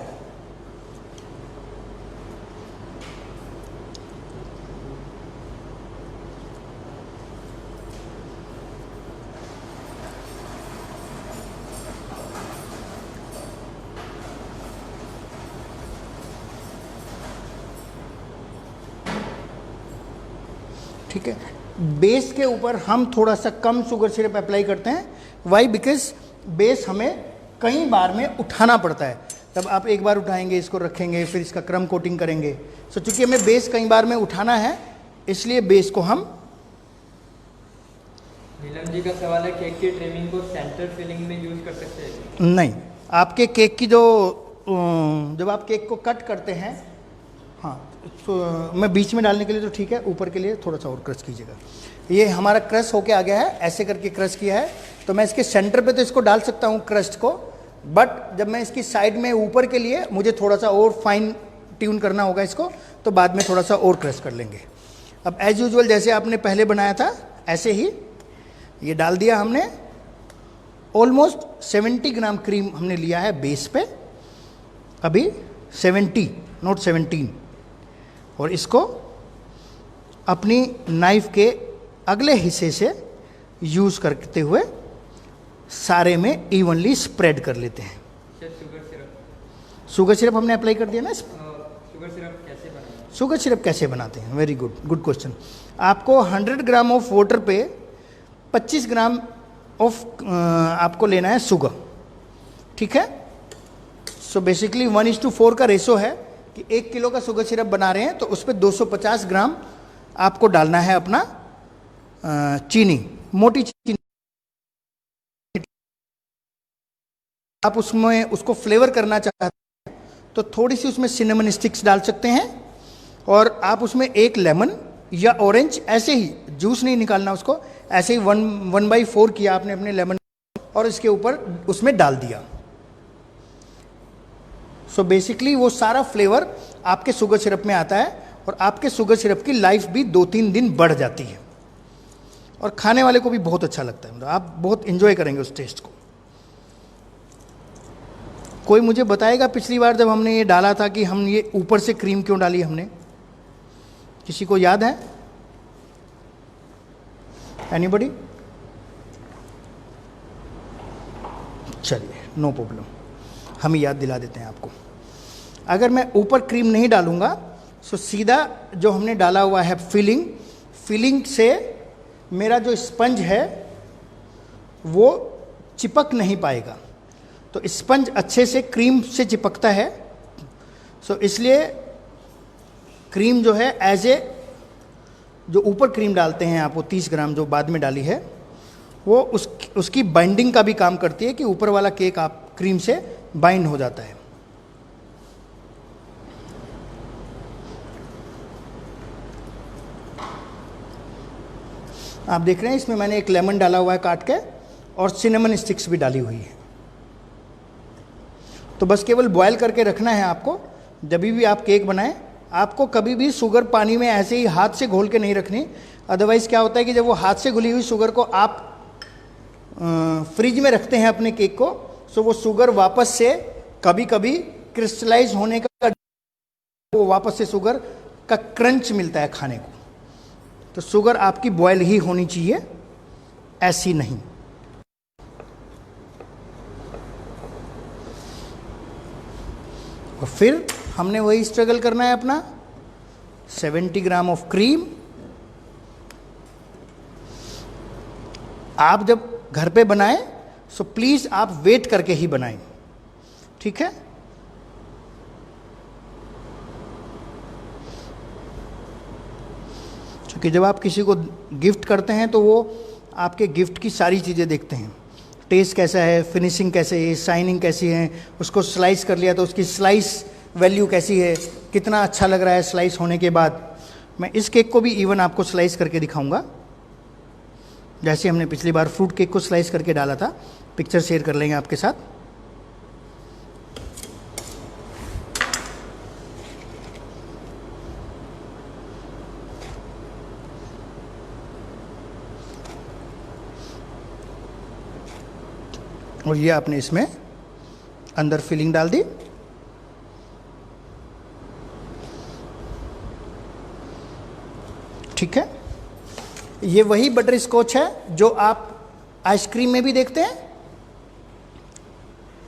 ठीक है, बेस के ऊपर हम थोड़ा सा कम शुगर सिरप अप्लाई करते हैं। वाई? बिकॉज बेस हमें कई बार में उठाना पड़ता है, तब आप एक बार उठाएंगे, इसको रखेंगे, फिर इसका क्रम कोटिंग करेंगे। सो चूंकि हमें बेस कई बार में उठाना है, इसलिए बेस को हम। नीलम जी का सवाल है, केक की ट्रिमिंग को सेंटर फिलिंग में यूज कर सकते हैं? नहीं, आपके केक की जो जब आप केक को कट करते हैं, हाँ, तो मैं बीच में डालने के लिए तो ठीक है, ऊपर के लिए थोड़ा सा और क्रश कीजिएगा। ये हमारा क्रश होके आ गया है, ऐसे करके क्रश किया है, तो मैं इसके सेंटर पे तो इसको डाल सकता हूँ क्रस्ट को, बट जब मैं इसकी साइड में ऊपर के लिए मुझे थोड़ा सा और फाइन ट्यून करना होगा इसको, तो बाद में थोड़ा सा और क्रश कर लेंगे। अब एज यूजुअल जैसे आपने पहले बनाया था, ऐसे ही ये डाल दिया हमने। ऑलमोस्ट 70 ग्राम क्रीम हमने लिया है बेस पे, अभी 70 नॉट 17, और इसको अपनी नाइफ के अगले हिस्से से यूज करते हुए सारे में इवनली स्प्रेड कर लेते हैं। शुगर सिरप हमने अप्लाई कर दिया ना। शुगर सिरप कैसे बनाते? शुगर सिरप कैसे बनाते हैं? Very good, good question. आपको 100 ग्राम ऑफ वाटर पे 25 ग्राम ऑफ आपको लेना है शुगर। ठीक है, सो बेसिकली 1:4 का रेशो है कि 1 किलो का शुगर सिरप बना रहे हैं, तो उस पर 250 ग्राम आपको डालना है अपना चीनी, मोटी चीनी। आप उसमें उसको फ्लेवर करना चाहते हैं तो थोड़ी सी उसमें सिनेमन स्टिक्स डाल सकते हैं, और आप उसमें 1 लेमन या ऑरेंज, ऐसे ही जूस नहीं निकालना उसको, ऐसे ही 1/4 किया आपने अपने लेमन और इसके ऊपर उसमें डाल दिया। सो बेसिकली वो सारा फ्लेवर आपके शुगर सिरप में आता है, और आपके शुगर सिरप की लाइफ भी 2-3 दिन बढ़ जाती है, और खाने वाले को भी बहुत अच्छा लगता है। मतलब आप बहुत इंजॉय करेंगे उस टेस्ट को। कोई मुझे बताएगा पिछली बार जब हमने ये डाला था कि हम ये ऊपर से क्रीम क्यों डाली हमने? किसी को याद है? एनीबॉडी? चलिए, नो प्रॉब्लम, हम याद दिला देते हैं आपको। अगर मैं ऊपर क्रीम नहीं डालूंगा, तो सीधा जो हमने डाला हुआ है फिलिंग से मेरा जो स्पंज है वो चिपक नहीं पाएगा। तो स्पंज अच्छे से क्रीम से चिपकता है, सो इसलिए क्रीम जो है एज ए, जो ऊपर क्रीम डालते हैं आप, वो 30 ग्राम जो बाद में डाली है, वो उसकी बाइंडिंग का भी काम करती है कि ऊपर वाला केक आप क्रीम से बाइंड हो जाता है। आप देख रहे हैं इसमें मैंने एक लेमन डाला हुआ है काट के, और सिनेमन स्टिक्स भी डाली हुई है। तो बस केवल बॉयल करके रखना है आपको। जब भी आप केक बनाएं, आपको कभी भी शुगर पानी में ऐसे ही हाथ से घोल के नहीं रखनी। अदरवाइज़ क्या होता है कि जब वो हाथ से घुली हुई शुगर को आप फ्रिज में रखते हैं अपने केक को, सो वो शुगर वापस से कभी कभी क्रिस्टलाइज होने का, वो वापस से शुगर का क्रंच मिलता है खाने को। तो शुगर आपकी बॉयल ही होनी चाहिए, ऐसी नहीं। और फिर हमने वही स्ट्रगल करना है अपना। 70 ग्राम ऑफ क्रीम। आप जब घर पे बनाएं सो प्लीज आप वेट करके ही बनाएं, ठीक है। क्योंकि जब आप किसी को गिफ्ट करते हैं तो वो आपके गिफ्ट की सारी चीज़ें देखते हैं, टेस्ट कैसा है, फिनिशिंग कैसे है, शाइनिंग कैसी है। उसको स्लाइस कर लिया तो उसकी स्लाइस वैल्यू कैसी है, कितना अच्छा लग रहा है स्लाइस होने के बाद। मैं इस केक को भी इवन आपको स्लाइस करके दिखाऊंगा, जैसे हमने पिछली बार फ्रूट केक को स्लाइस करके डाला था। पिक्चर शेयर कर लेंगे आपके साथ। और ये आपने इसमें अंदर फिलिंग डाल दी। ठीक है। ये वही बटर स्कॉच है जो आप आइसक्रीम में भी देखते हैं।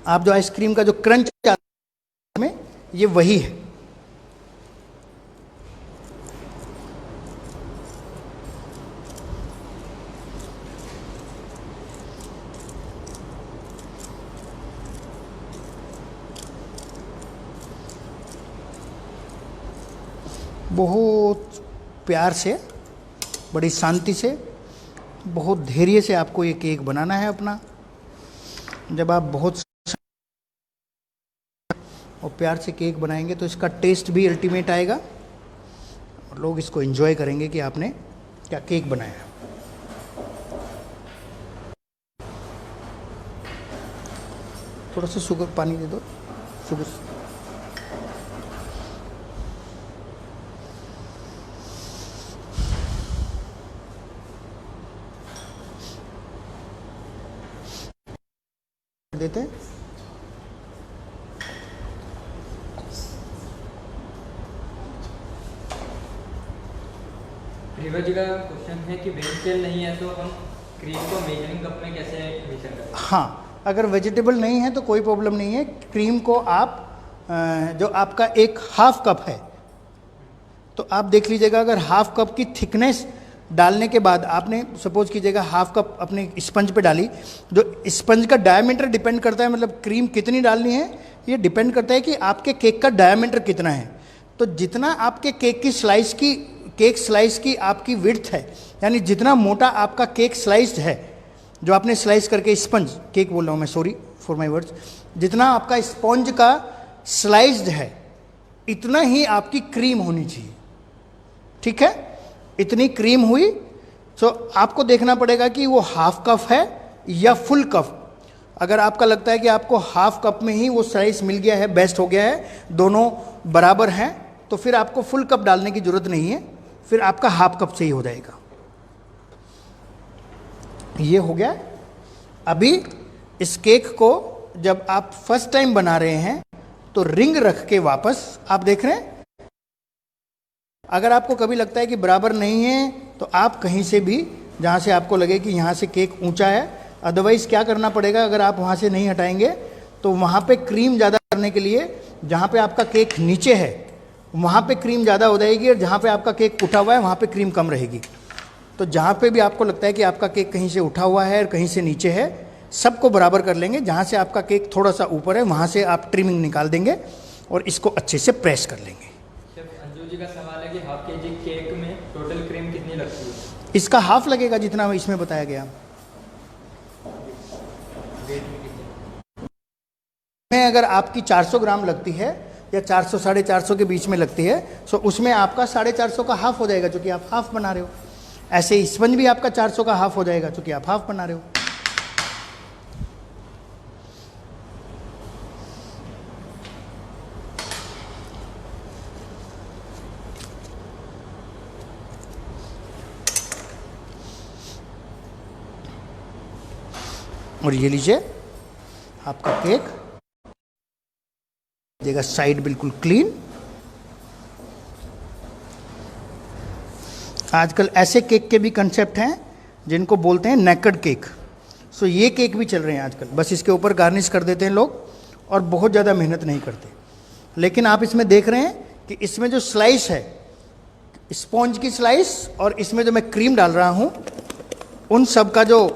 आप जो आइसक्रीम का जो क्रंच में, ये वही है। बहुत प्यार से, बड़ी शांति से, बहुत धैर्य से आपको ये केक बनाना है अपना। जब आप बहुत और प्यार से केक बनाएंगे तो इसका टेस्ट भी अल्टीमेट आएगा और लोग इसको एंजॉय करेंगे कि आपने क्या केक बनाया। थोड़ा सा शुगर पानी दे दो, शुगर। देते हैं। रिवा जी का क्वेश्चन है कि वेजिटेबल नहीं है तो हम क्रीम को मेजरिंग कप में कैसे मेजर करें? हाँ, अगर वेजिटेबल नहीं है तो कोई प्रॉब्लम नहीं है। क्रीम को आप जो आपका एक हाफ कप है तो आप देख लीजिएगा, अगर हाफ कप की थिकनेस डालने के बाद आपने सपोज कीजिएगा हाफ कप अपने स्पंज पे डाली। जो स्पंज का डायमीटर डिपेंड करता है, मतलब क्रीम कितनी डालनी है ये डिपेंड करता है कि आपके केक का डायमीटर कितना है। तो जितना आपके केक स्लाइस की आपकी विड्थ है, यानी जितना मोटा आपका केक स्लाइस्ड है, जो आपने स्लाइस करके स्पंज केक बोल रहा हूँ मैं, सॉरी फॉर माय वर्ड्स, जितना आपका स्पंज का स्लाइस्ड है इतना ही आपकी क्रीम होनी चाहिए। ठीक है, इतनी क्रीम हुई तो आपको देखना पड़ेगा कि वो हाफ कप है या फुल कप। अगर आपका लगता है कि आपको हाफ कप में ही वो स्लाइस मिल गया है, बेस्ट हो गया है, दोनों बराबर हैं, तो फिर आपको फुल कप डालने की जरूरत नहीं है, फिर आपका हाफ कप से ही हो जाएगा। ये हो गया। अभी इस केक को जब आप फर्स्ट टाइम बना रहे हैं तो रिंग रख के वापस आप देख रहे हैं। अगर आपको कभी लगता है कि बराबर नहीं है तो आप कहीं से भी, जहाँ से आपको लगे कि यहाँ से केक ऊंचा है, अदरवाइज क्या करना पड़ेगा, अगर आप वहाँ से नहीं हटाएंगे तो वहाँ पे क्रीम ज़्यादा करने के लिए जहाँ पे आपका केक नीचे है वहाँ पे क्रीम ज़्यादा हो जाएगी, और जहाँ पे आपका केक उठा हुआ है वहाँ पे क्रीम कम रहेगी। तो जहाँ पे भी आपको लगता है कि आपका केक कहीं से उठा हुआ है और कहीं से नीचे है, सबको बराबर कर लेंगे। जहाँ से आपका केक थोड़ा सा ऊपर है वहाँ से आप ट्रिमिंग निकाल देंगे और इसको अच्छे से प्रेस कर लेंगे। अंजू जी का सवाल है कि हाफ के जी केक में टोटल क्रीम कितनी लगती है? इसका हाफ लगेगा जितना इसमें बताया गया। में अगर आपकी 400 ग्राम लगती है या 400 450 के बीच में लगती है, तो उसमें आपका 450 का हाफ हो जाएगा, जो कि आप हाफ बना रहे हो। ऐसे स्पंज भी आपका 400 का हाफ हो जाएगा, क्योंकि आप हाफ बना रहे हो। और ये लीजिए आपका केक, देगा साइड बिल्कुल क्लीन। आजकल ऐसे केक के भी कंसेप्ट हैं जिनको बोलते हैं नेकेड केक। सो ये केक भी चल रहे हैं आजकल, बस इसके ऊपर गार्निश कर देते हैं लोग और बहुत ज़्यादा मेहनत नहीं करते। लेकिन आप इसमें देख रहे हैं कि इसमें जो स्लाइस है, स्पॉन्ज की स्लाइस, और इसमें जो मैं क्रीम डाल रहा हूँ, उन सब का जो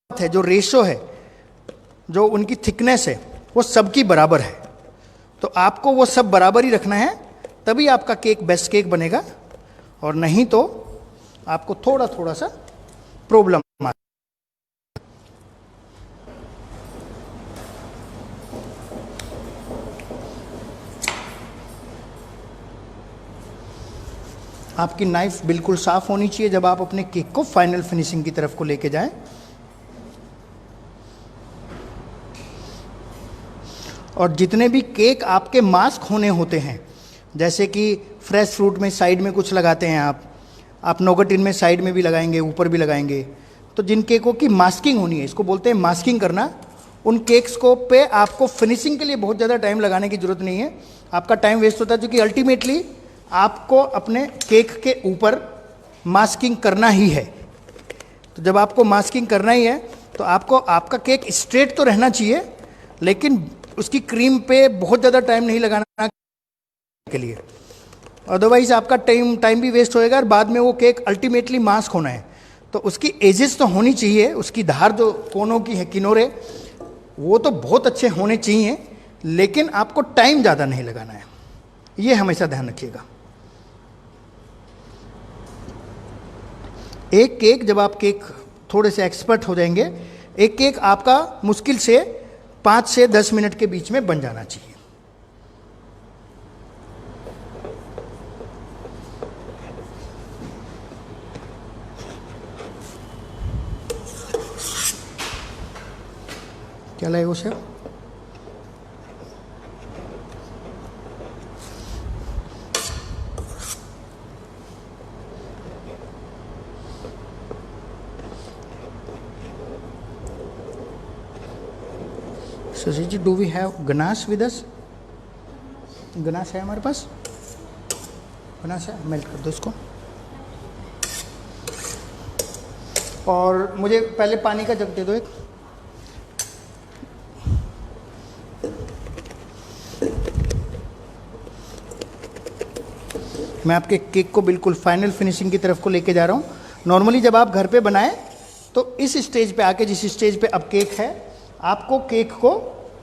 है, जो रेशो है, जो उनकी थिकनेस है, वो सबकी बराबर है। तो आपको वो सब बराबर ही रखना है, तभी आपका केक बेस्ट केक बनेगा, और नहीं तो आपको थोड़ा थोड़ा सा प्रॉब्लम आ। आपकी नाइफ बिल्कुल साफ होनी चाहिए जब आप अपने केक को फाइनल फिनिशिंग की तरफ को लेके जाएं। और जितने भी केक आपके मास्क होने होते हैं, जैसे कि फ्रेश फ्रूट में साइड में कुछ लगाते हैं आप नोगटिन में साइड में भी लगाएंगे, ऊपर भी लगाएंगे, तो जिन केकों की मास्किंग होनी है, इसको बोलते हैं मास्किंग करना, उन केक्स को पे आपको फिनिशिंग के लिए बहुत ज़्यादा टाइम लगाने की ज़रूरत नहीं है। आपका टाइम वेस्ट होता है, क्योंकि अल्टीमेटली आपको अपने केक के ऊपर मास्किंग करना ही है। तो जब आपको मास्किंग करना ही है, तो आपको आपका केक स्ट्रेट तो रहना चाहिए, लेकिन उसकी क्रीम पे बहुत ज़्यादा टाइम नहीं लगाना के लिए, अदरवाइज आपका टाइम भी वेस्ट होएगा, और बाद में वो केक अल्टीमेटली मास्क होना है। तो उसकी एजेस तो होनी चाहिए, उसकी धार जो कोनों की है, किनारे, वो तो बहुत अच्छे होने चाहिए, लेकिन आपको टाइम ज़्यादा नहीं लगाना है, ये हमेशा ध्यान रखिएगा। एक केक, जब आप केक थोड़े से एक्सपर्ट हो जाएंगे, एक केक आपका मुश्किल से 5 से 10 मिनट के बीच में बन जाना चाहिए। क्या लाए उसे? Shashi ji, do we have ganache with us? Ganache है हमारे पास? गनाश है, मेल्ट कर दो इसको। और मुझे पहले पानी का जग दे दो एक। मैं आपके केक को बिल्कुल फाइनल फिनिशिंग की तरफ को लेके जा रहा हूँ। नॉर्मली जब आप घर पे बनाएं, तो इस स्टेज पे आके, जिस स्टेज पे अब केक है, आपको केक को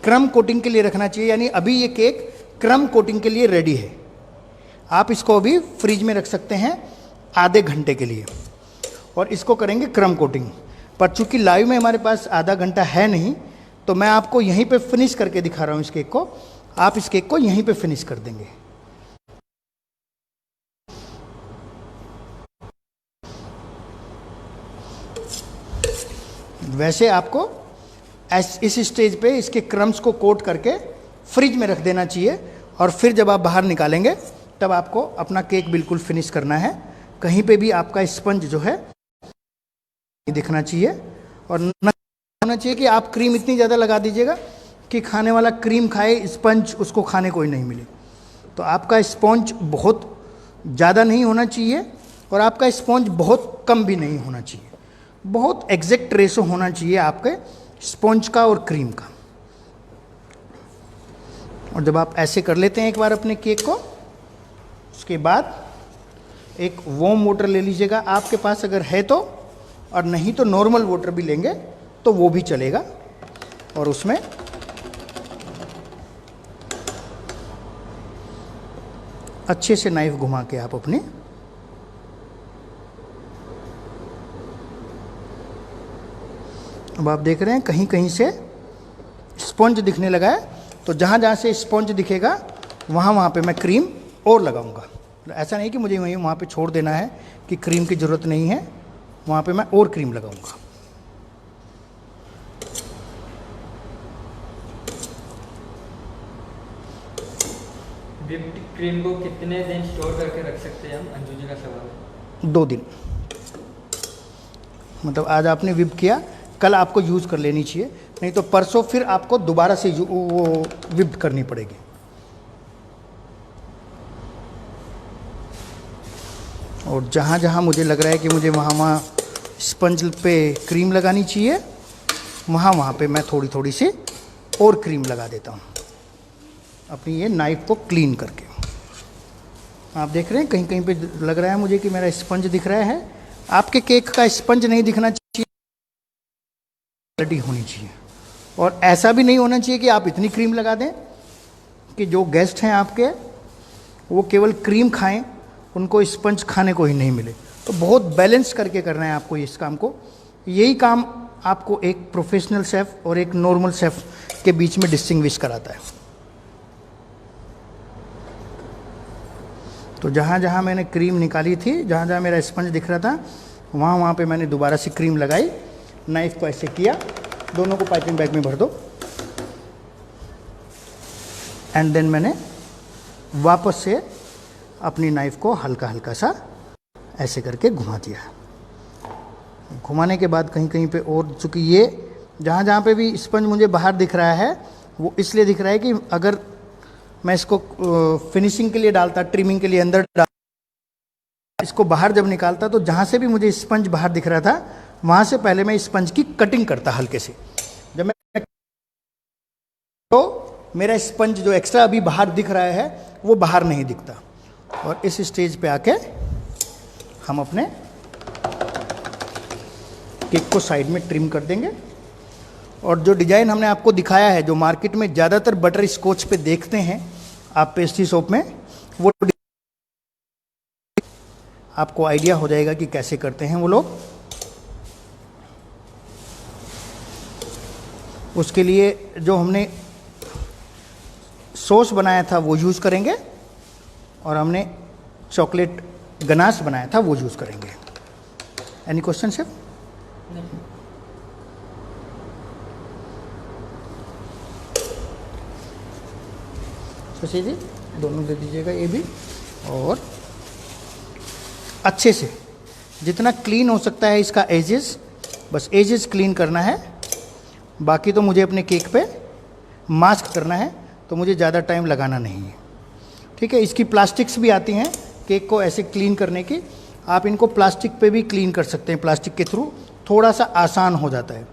क्रम कोटिंग के लिए रखना चाहिए। यानी अभी ये केक क्रम कोटिंग के लिए रेडी है। आप इसको अभी फ्रिज में रख सकते हैं आधे घंटे के लिए, और इसको करेंगे क्रम कोटिंग। पर चूंकि लाइव में हमारे पास आधा घंटा है नहीं, तो मैं आपको यहीं पे फिनिश करके दिखा रहा हूँ इस केक को। आप इस केक को यहीं पे फिनिश कर देंगे। वैसे आपको इस स्टेज पे इसके क्रम्स को कोट करके फ्रिज में रख देना चाहिए, और फिर जब आप बाहर निकालेंगे, तब आपको अपना केक बिल्कुल फिनिश करना है। कहीं पे भी आपका स्पंज जो है दिखना चाहिए, और न होना चाहिए कि आप क्रीम इतनी ज़्यादा लगा दीजिएगा कि खाने वाला क्रीम खाए, स्पंज उसको खाने को ही नहीं मिले। तो आपका स्पंज बहुत ज़्यादा नहीं होना चाहिए, और आपका स्पंज बहुत कम भी नहीं होना चाहिए। बहुत एग्जैक्ट रेशो होना चाहिए आपके स्पंज का और क्रीम का। और जब आप ऐसे कर लेते हैं एक बार अपने केक को, उसके बाद एक वार्म वाटर ले लीजिएगा आपके पास अगर है तो, और नहीं तो नॉर्मल वाटर भी लेंगे तो वो भी चलेगा। और उसमें अच्छे से नाइफ घुमा के आप अपने अब आप देख रहे हैं कहीं कहीं से स्पंज दिखने लगा है, तो जहाँ जहाँ से स्पंज दिखेगा वहाँ वहाँ पे मैं क्रीम और लगाऊंगा। ऐसा नहीं कि मुझे वहाँ पे छोड़ देना है कि क्रीम की ज़रूरत नहीं है, वहाँ पे मैं और क्रीम लगाऊंगा। व्हिप्ड क्रीम को कितने दिन स्टोर करके रख सकते हैं हम? अंजू जी का सवाल है। 2 दिन, मतलब आज आपने विप किया, कल आपको यूज़ कर लेनी चाहिए, नहीं तो परसों फिर आपको दोबारा से वो विप करनी पड़ेगी। और जहाँ जहाँ मुझे लग रहा है कि मुझे वहाँ स्पंज पे क्रीम लगानी चाहिए, वहाँ पे मैं थोड़ी थोड़ी सी और क्रीम लगा देता हूँ अपनी ये नाइफ को क्लीन करके। आप देख रहे हैं कहीं कहीं पे लग रहा है मुझे कि मेरा स्पंज दिख रहा है। आपके केक का स्पंज नहीं दिखना चाहिए, क्वालिटी होनी चाहिए। और ऐसा भी नहीं होना चाहिए कि आप इतनी क्रीम लगा दें कि जो गेस्ट हैं आपके वो केवल क्रीम खाएं, उनको स्पंज खाने को ही नहीं मिले। तो बहुत बैलेंस करके करना है आपको इस काम को। यही काम आपको एक प्रोफेशनल शेफ़ और एक नॉर्मल शेफ़ के बीच में डिस्टिंग्विश कराता है। तो जहाँ जहाँ मैंने क्रीम निकाली थी, जहाँ जहाँ मेरा स्पंज दिख रहा था, वहाँ पे मैंने दोबारा से क्रीम लगाई, नाइफ को ऐसे किया, दोनों को पाइपिंग बैग में भर दो, एंड देन मैंने वापस से अपनी नाइफ को हल्का हल्का सा ऐसे करके घुमा दिया। घुमाने के बाद कहीं कहीं पे और, चूँकि ये जहाँ जहाँ पे भी स्पंज मुझे बाहर दिख रहा है वो इसलिए दिख रहा है कि अगर मैं इसको फिनिशिंग के लिए डालता, ट्रिमिंग के लिए अंदर डाल, इसको बाहर जब निकालता तो जहाँ से भी मुझे स्पंज बाहर दिख रहा था वहाँ से पहले मैं स्पंज की कटिंग करता हल्के से। जब मैं तो मेरा स्पंज जो एक्स्ट्रा अभी बाहर दिख रहा है वो बाहर नहीं दिखता। और इस स्टेज पे आके हम अपने केक को साइड में ट्रिम कर देंगे। और जो डिज़ाइन हमने आपको दिखाया है, जो मार्केट में ज़्यादातर बटर स्कॉच पे देखते हैं आप पेस्ट्री शॉप में, वो आपको आइडिया हो जाएगा कि कैसे करते हैं वो लोग। उसके लिए जो हमने सॉस बनाया था वो यूज़ करेंगे और हमने चॉकलेट गनाश बनाया था वो यूज़ करेंगे। Any question sir? Shashi ji दोनों दे दीजिएगा ये भी। और अच्छे से जितना क्लीन हो सकता है इसका एजेस, बस एजेस क्लीन करना है। बाकी तो मुझे अपने केक पे मास्क करना है, तो मुझे ज़्यादा टाइम लगाना नहीं है। ठीक है, इसकी प्लास्टिक्स भी आती हैं केक को ऐसे क्लीन करने की, आप इनको प्लास्टिक पे भी क्लीन कर सकते हैं। प्लास्टिक के थ्रू थोड़ा सा आसान हो जाता है,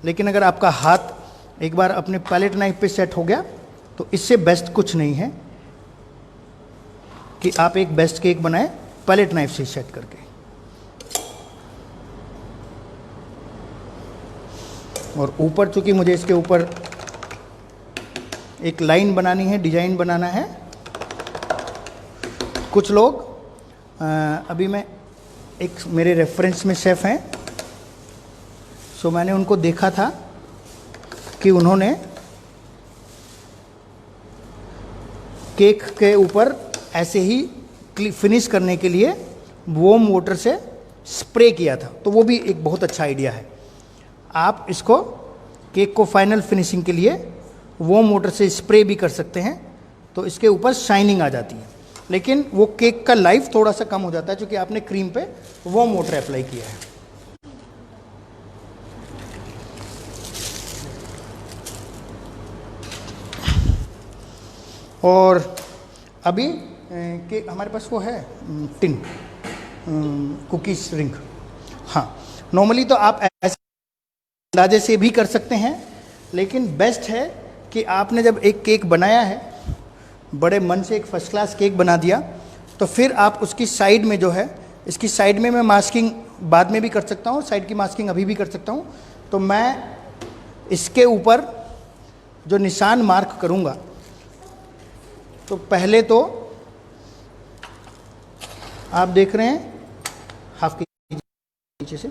लेकिन अगर आपका हाथ एक बार अपने पैलेट नाइफ पे सेट हो गया तो इससे बेस्ट कुछ नहीं है कि आप एक बेस्ट केक बनाएं पैलेट नाइफ से सेट करके। और ऊपर चूंकि मुझे इसके ऊपर एक लाइन बनानी है, डिजाइन बनाना है। कुछ लोग अभी मैं एक मेरे रेफरेंस में शेफ़ हैं, सो मैंने उनको देखा था कि उन्होंने केक के ऊपर ऐसे ही फिनिश करने के लिए वार्म वाटर से स्प्रे किया था, तो वो भी एक बहुत अच्छा आइडिया है। आप इसको केक को फाइनल फिनिशिंग के लिए वार्म वाटर से स्प्रे भी कर सकते हैं, तो इसके ऊपर शाइनिंग आ जाती है। लेकिन वो केक का लाइफ थोड़ा सा कम हो जाता है क्योंकि आपने क्रीम पे वार्म वाटर अप्लाई किया है। और अभी के हमारे पास वो है टिन कुकीज रिंग। हाँ, नॉर्मली तो आप ऐसे अंदाजे से भी कर सकते हैं, लेकिन बेस्ट है कि आपने जब एक केक बनाया है, बड़े मन से एक फर्स्ट क्लास केक बना दिया, तो फिर आप उसकी साइड में जो है, इसकी साइड में मैं मास्किंग बाद में भी कर सकता हूँ, साइड की मास्किंग अभी भी कर सकता हूँ। तो मैं इसके ऊपर जो निशान मार्क करूँगा, तो पहले तो आप देख रहे हैं हाफ के नीचे से,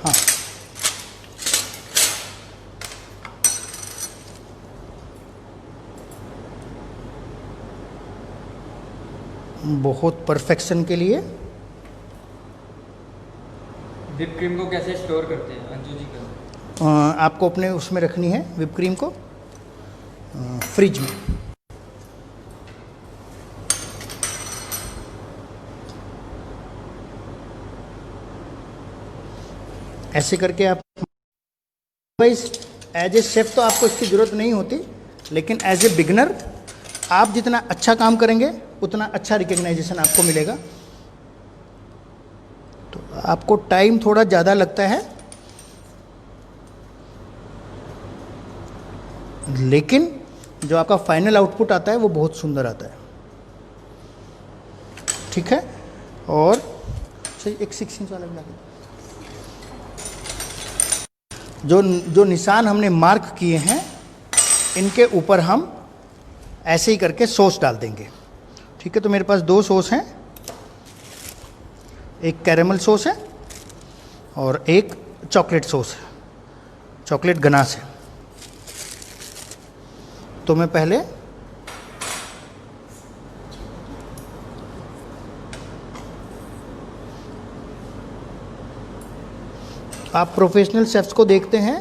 हाँ, बहुत परफेक्शन के लिए। व्हिप क्रीम को कैसे स्टोर करते हैं अंजू जी का? आपको अपने उसमें रखनी है व्हिप क्रीम को, फ्रिज में। ऐसे करके आप, एज ए शेफ तो आपको इसकी ज़रूरत नहीं होती, लेकिन एज ए बिगनर आप जितना अच्छा काम करेंगे उतना अच्छा रिकग्नाइजेशन आपको मिलेगा। तो आपको टाइम थोड़ा ज़्यादा लगता है, लेकिन जो आपका फाइनल आउटपुट आता है वो बहुत सुंदर आता है। ठीक है, और सही एक 6 इंच वाला भी लगा। जो निशान हमने मार्क किए हैं, इनके ऊपर हम ऐसे ही करके सॉस डाल देंगे। ठीक है, तो मेरे पास 2 सॉस हैं, एक कैरेमल सॉस है और एक चॉकलेट सॉस है, चॉकलेट गनाश है। तो मैं पहले आप प्रोफेशनल शेफ्स को देखते हैं,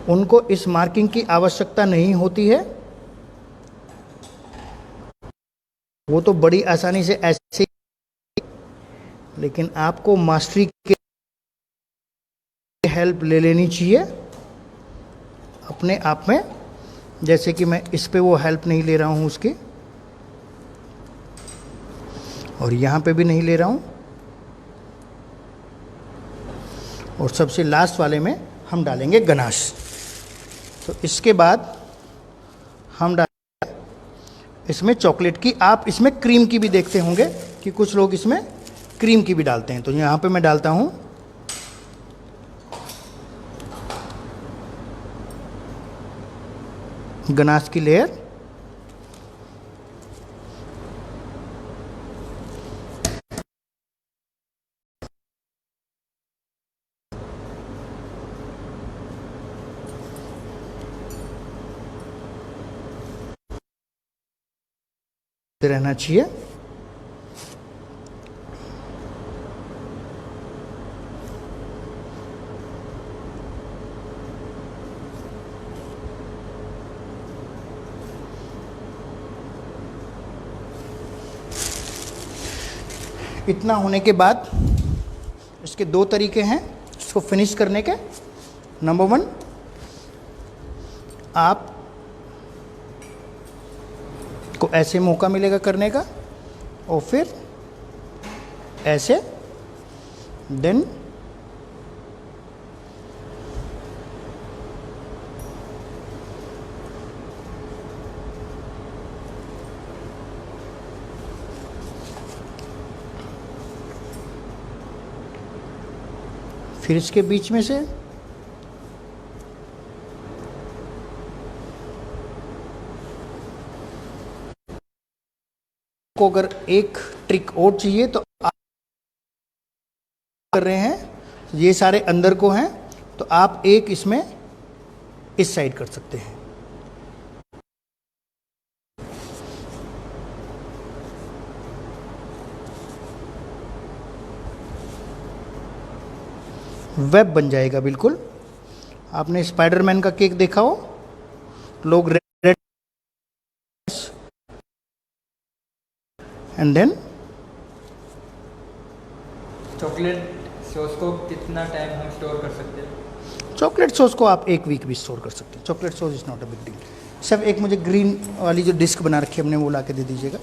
उनको इस मार्किंग की आवश्यकता नहीं होती है, वो तो बड़ी आसानी से ऐसे, लेकिन आपको मास्टरी के हेल्प ले लेनी चाहिए अपने आप में। जैसे कि मैं इस पे वो हेल्प नहीं ले रहा हूँ उसकी, और यहाँ पे भी नहीं ले रहा हूँ, और सबसे लास्ट वाले में हम डालेंगे गनाश। तो इसके बाद हम डालेंगे इसमें चॉकलेट की। आप इसमें क्रीम की भी देखते होंगे कि कुछ लोग इसमें क्रीम की भी डालते हैं। तो यहाँ पे मैं डालता हूँ गनाश की लेयर। रहना चाहिए। इतना होने के बाद इसके 2 तरीके हैं इसको फिनिश करने के। नंबर 1, आप को ऐसे मौका मिलेगा करने का, और फिर ऐसे, देन फिर इसके बीच में से को अगर एक ट्रिक और चाहिए तो आप कर रहे हैं, ये सारे अंदर को हैं, तो आप एक इसमें इस साइड कर सकते हैं। वेब बन जाएगा बिल्कुल। आपने स्पाइडरमैन का केक देखा हो, लोग red and then chocolate sauce को कितना टाइम हम स्टोर कर सकते हैं? चॉकलेट सॉस को आप 1 वीक भी स्टोर कर सकते हैं। Chocolate sauce is not a big deal. सब एक मुझे ग्रीन वाली जो डिस्क बना रखी है हमने, वो ला के दे दीजिएगा।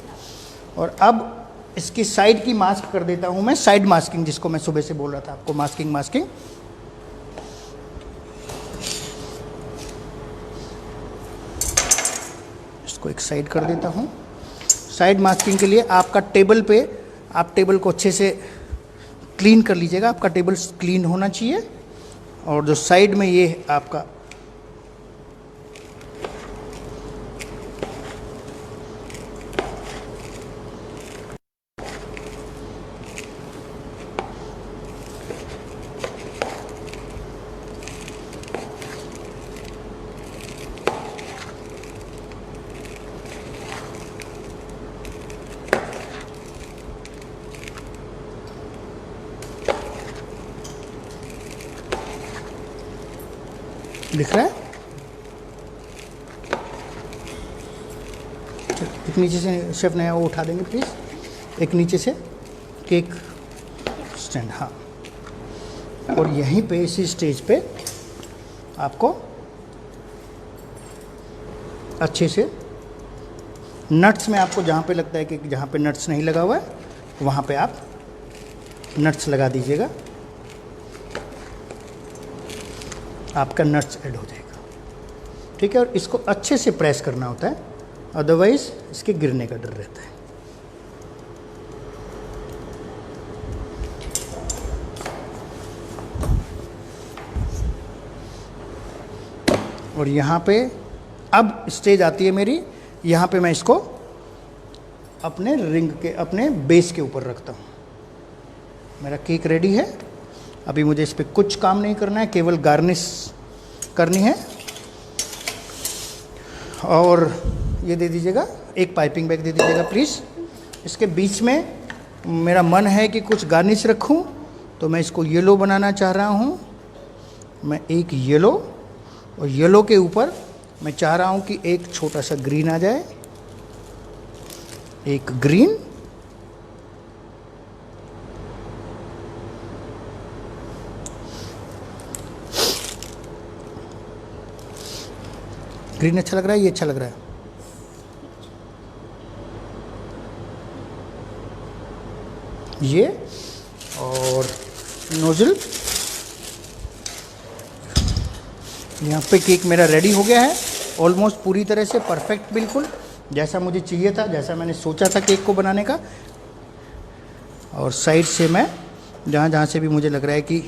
और अब इसकी साइड की मास्क कर देता हूं मैं, साइड मास्किंग, जिसको मैं सुबह से बोल रहा था आपको, मास्किंग। इसको एक साइड कर देता हूं। साइड मास्किंग के लिए आपका टेबल पे, आप टेबल को अच्छे से क्लीन कर लीजिएगा। आपका टेबल क्लीन होना चाहिए। और जो साइड में ये आपका दिख रहा है? एक नीचे से शेफ नया वो उठा देंगे प्लीज़, एक नीचे से केक स्टैंड, हाँ। और यहीं पे इसी स्टेज पे आपको अच्छे से नट्स में, आपको जहाँ पे लगता है कि जहाँ पे नट्स नहीं लगा हुआ है वहाँ पे आप नट्स लगा दीजिएगा, आपका नट्स ऐड हो जाएगा। ठीक है, और इसको अच्छे से प्रेस करना होता है, अदरवाइज इसके गिरने का डर रहता है। और यहाँ पे अब स्टेज आती है मेरी, यहाँ पे मैं इसको अपने रिंग के, अपने बेस के ऊपर रखता हूँ। मेरा केक रेडी है। अभी मुझे इस पर कुछ काम नहीं करना है, केवल गार्निश करनी है। और ये दे दीजिएगा, एक पाइपिंग बैग दे दीजिएगा प्लीज़। इसके बीच में मेरा मन है कि कुछ गार्निश रखूं, तो मैं इसको येलो बनाना चाह रहा हूं। मैं एक येलो, और येलो के ऊपर मैं चाह रहा हूं कि एक छोटा सा ग्रीन आ जाए, एक ग्रीन, ग्रीन अच्छा लग रहा है, ये अच्छा लग रहा है। ये और नोजल, यहाँ पे केक मेरा रेडी हो गया है ऑलमोस्ट पूरी तरह से परफेक्ट, बिल्कुल जैसा मुझे चाहिए था, जैसा मैंने सोचा था केक को बनाने का। और साइड से मैं जहाँ जहाँ से भी मुझे लग रहा है कि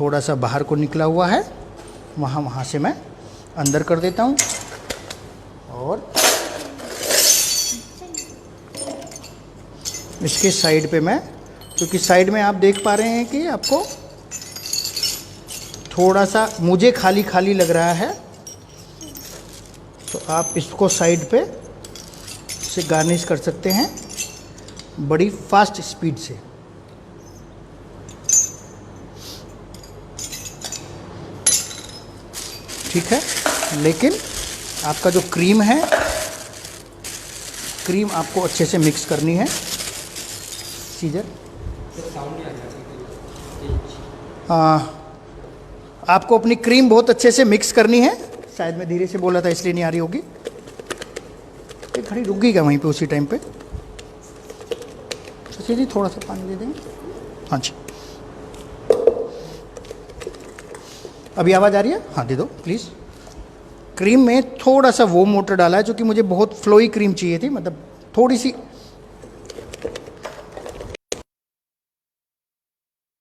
थोड़ा सा बाहर को निकला हुआ है, वहाँ से मैं अंदर कर देता हूँ। और इसके साइड पे मैं, क्योंकि साइड में आप देख पा रहे हैं कि आपको थोड़ा सा मुझे खाली खाली लग रहा है, तो आप इसको साइड पे से गार्निश कर सकते हैं बड़ी फास्ट स्पीड से। ठीक है, लेकिन आपका जो क्रीम है, क्रीम आपको अच्छे से मिक्स करनी है। सीजर आपको अपनी क्रीम बहुत अच्छे से मिक्स करनी है। शायद मैं धीरे से बोला था इसलिए नहीं आ रही होगी। एक घड़ी रुक गई क्या वहीं पे उसी टाइम पे? शशि जी थोड़ा सा पानी दे देंगे? हाँ जी, अभी आवाज़ आ रही है? हाँ दे दो प्लीज़। क्रीम में थोड़ा सा वो मोटर डाला है, जो कि मुझे बहुत फ्लोई क्रीम चाहिए थी, मतलब थोड़ी सी,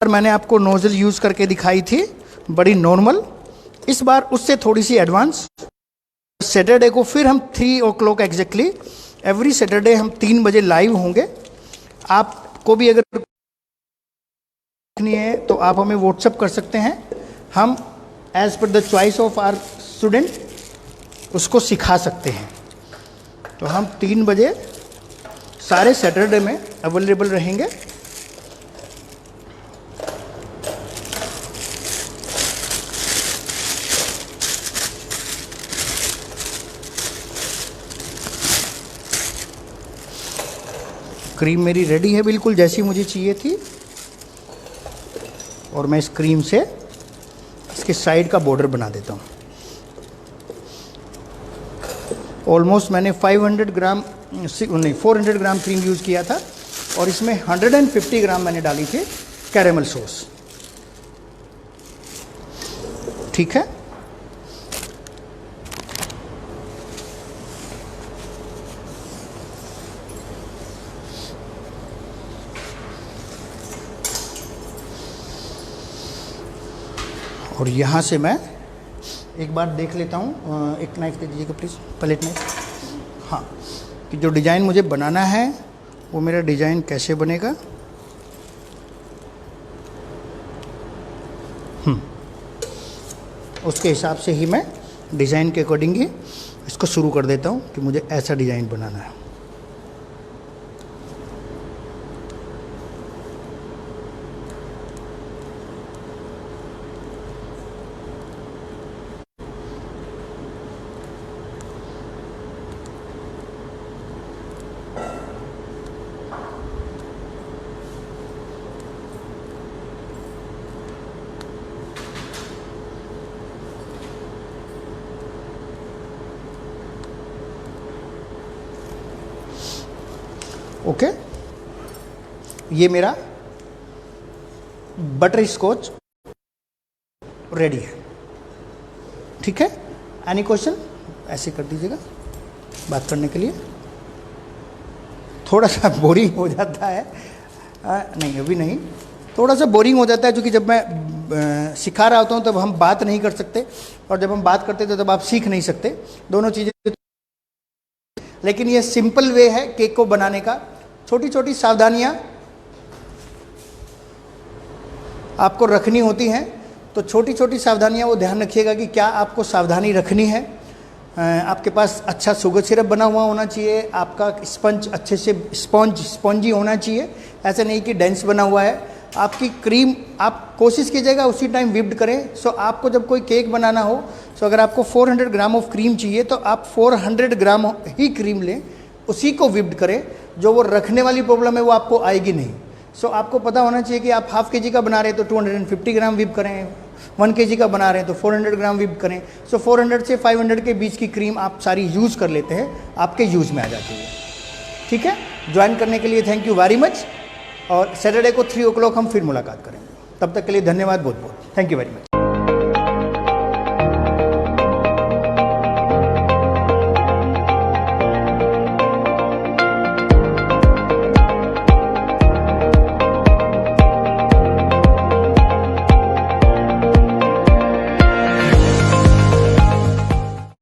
मैंने आपको नोजल यूज़ करके दिखाई थी बड़ी नॉर्मल, इस बार उससे थोड़ी सी एडवांस। सैटरडे को फिर हम 3 o'clock एग्जैक्टली, एवरी सैटरडे हम 3 बजे लाइव होंगे। आपको भी अगर देखनी है तो आप हमें व्हाट्सअप कर सकते हैं, हम as per the choice of our student उसको सिखा सकते हैं। तो हम 3 बजे सारे सैटरडे में अवेलेबल रहेंगे। क्रीम मेरी रेडी है बिल्कुल जैसी मुझे चाहिए थी, और मैं इस क्रीम से इसके साइड का बॉर्डर बना देता हूँ। ऑलमोस्ट मैंने 400 ग्राम क्रीम यूज़ किया था, और इसमें 150 ग्राम मैंने डाली थी कैरेमल सॉस। ठीक है, और यहाँ से मैं एक बार देख लेता हूँ, एक नाइफ़ दे दीजिएगा प्लीज़, प्लेट नाइफ। हाँ, कि जो डिज़ाइन मुझे बनाना है वो मेरा डिज़ाइन कैसे बनेगा। उसके हिसाब से ही मैं डिज़ाइन के अकॉर्डिंग ही इसको शुरू कर देता हूँ कि मुझे ऐसा डिज़ाइन बनाना है। ओके, ये मेरा बटर स्कॉच रेडी है। ठीक है, एनी क्वेश्चन? ऐसे कर दीजिएगा बात करने के लिए। थोड़ा सा बोरिंग हो जाता है, नहीं अभी नहीं, थोड़ा सा बोरिंग हो जाता है क्योंकि जब मैं सिखा रहा होता हूँ तब हम बात नहीं कर सकते, और जब हम बात करते थे तब आप सीख नहीं सकते, दोनों चीज़ें। लेकिन ये सिंपल वे है केक को बनाने का। छोटी छोटी सावधानियाँ आपको रखनी होती हैं, तो छोटी छोटी सावधानियाँ वो ध्यान रखिएगा कि क्या आपको सावधानी रखनी है। आपके पास अच्छा शुगर सिरप बना हुआ होना चाहिए, आपका स्पंज अच्छे से स्पॉन्जी होना चाहिए, ऐसा नहीं कि डेंस बना हुआ है। आपकी क्रीम आप कोशिश कीजिएगा उसी टाइम विप्ड करें। सो आपको जब कोई केक बनाना हो, सो अगर आपको 400 ग्राम ऑफ क्रीम चाहिए तो आप 400 ग्राम ही क्रीम लें, उसी को विप्ड करें। जो वो रखने वाली प्रॉब्लम है वो आपको आएगी नहीं। सो आपको पता होना चाहिए कि आप हाफ kg का बना रहे हैं तो 250 ग्राम विप करें, 1 kg का बना रहे हैं तो 400 ग्राम विप करें। सो 400 से 500 के बीच की क्रीम आप सारी यूज़ कर लेते हैं, आपके यूज़ में आ जाती है। ठीक है, ज्वाइन करने के लिए थैंक यू वेरी मच, और सैटरडे को 3 o'clock हम फिर मुलाकात करेंगे। तब तक के लिए धन्यवाद बहुत बहुत, थैंक यू वेरी मच।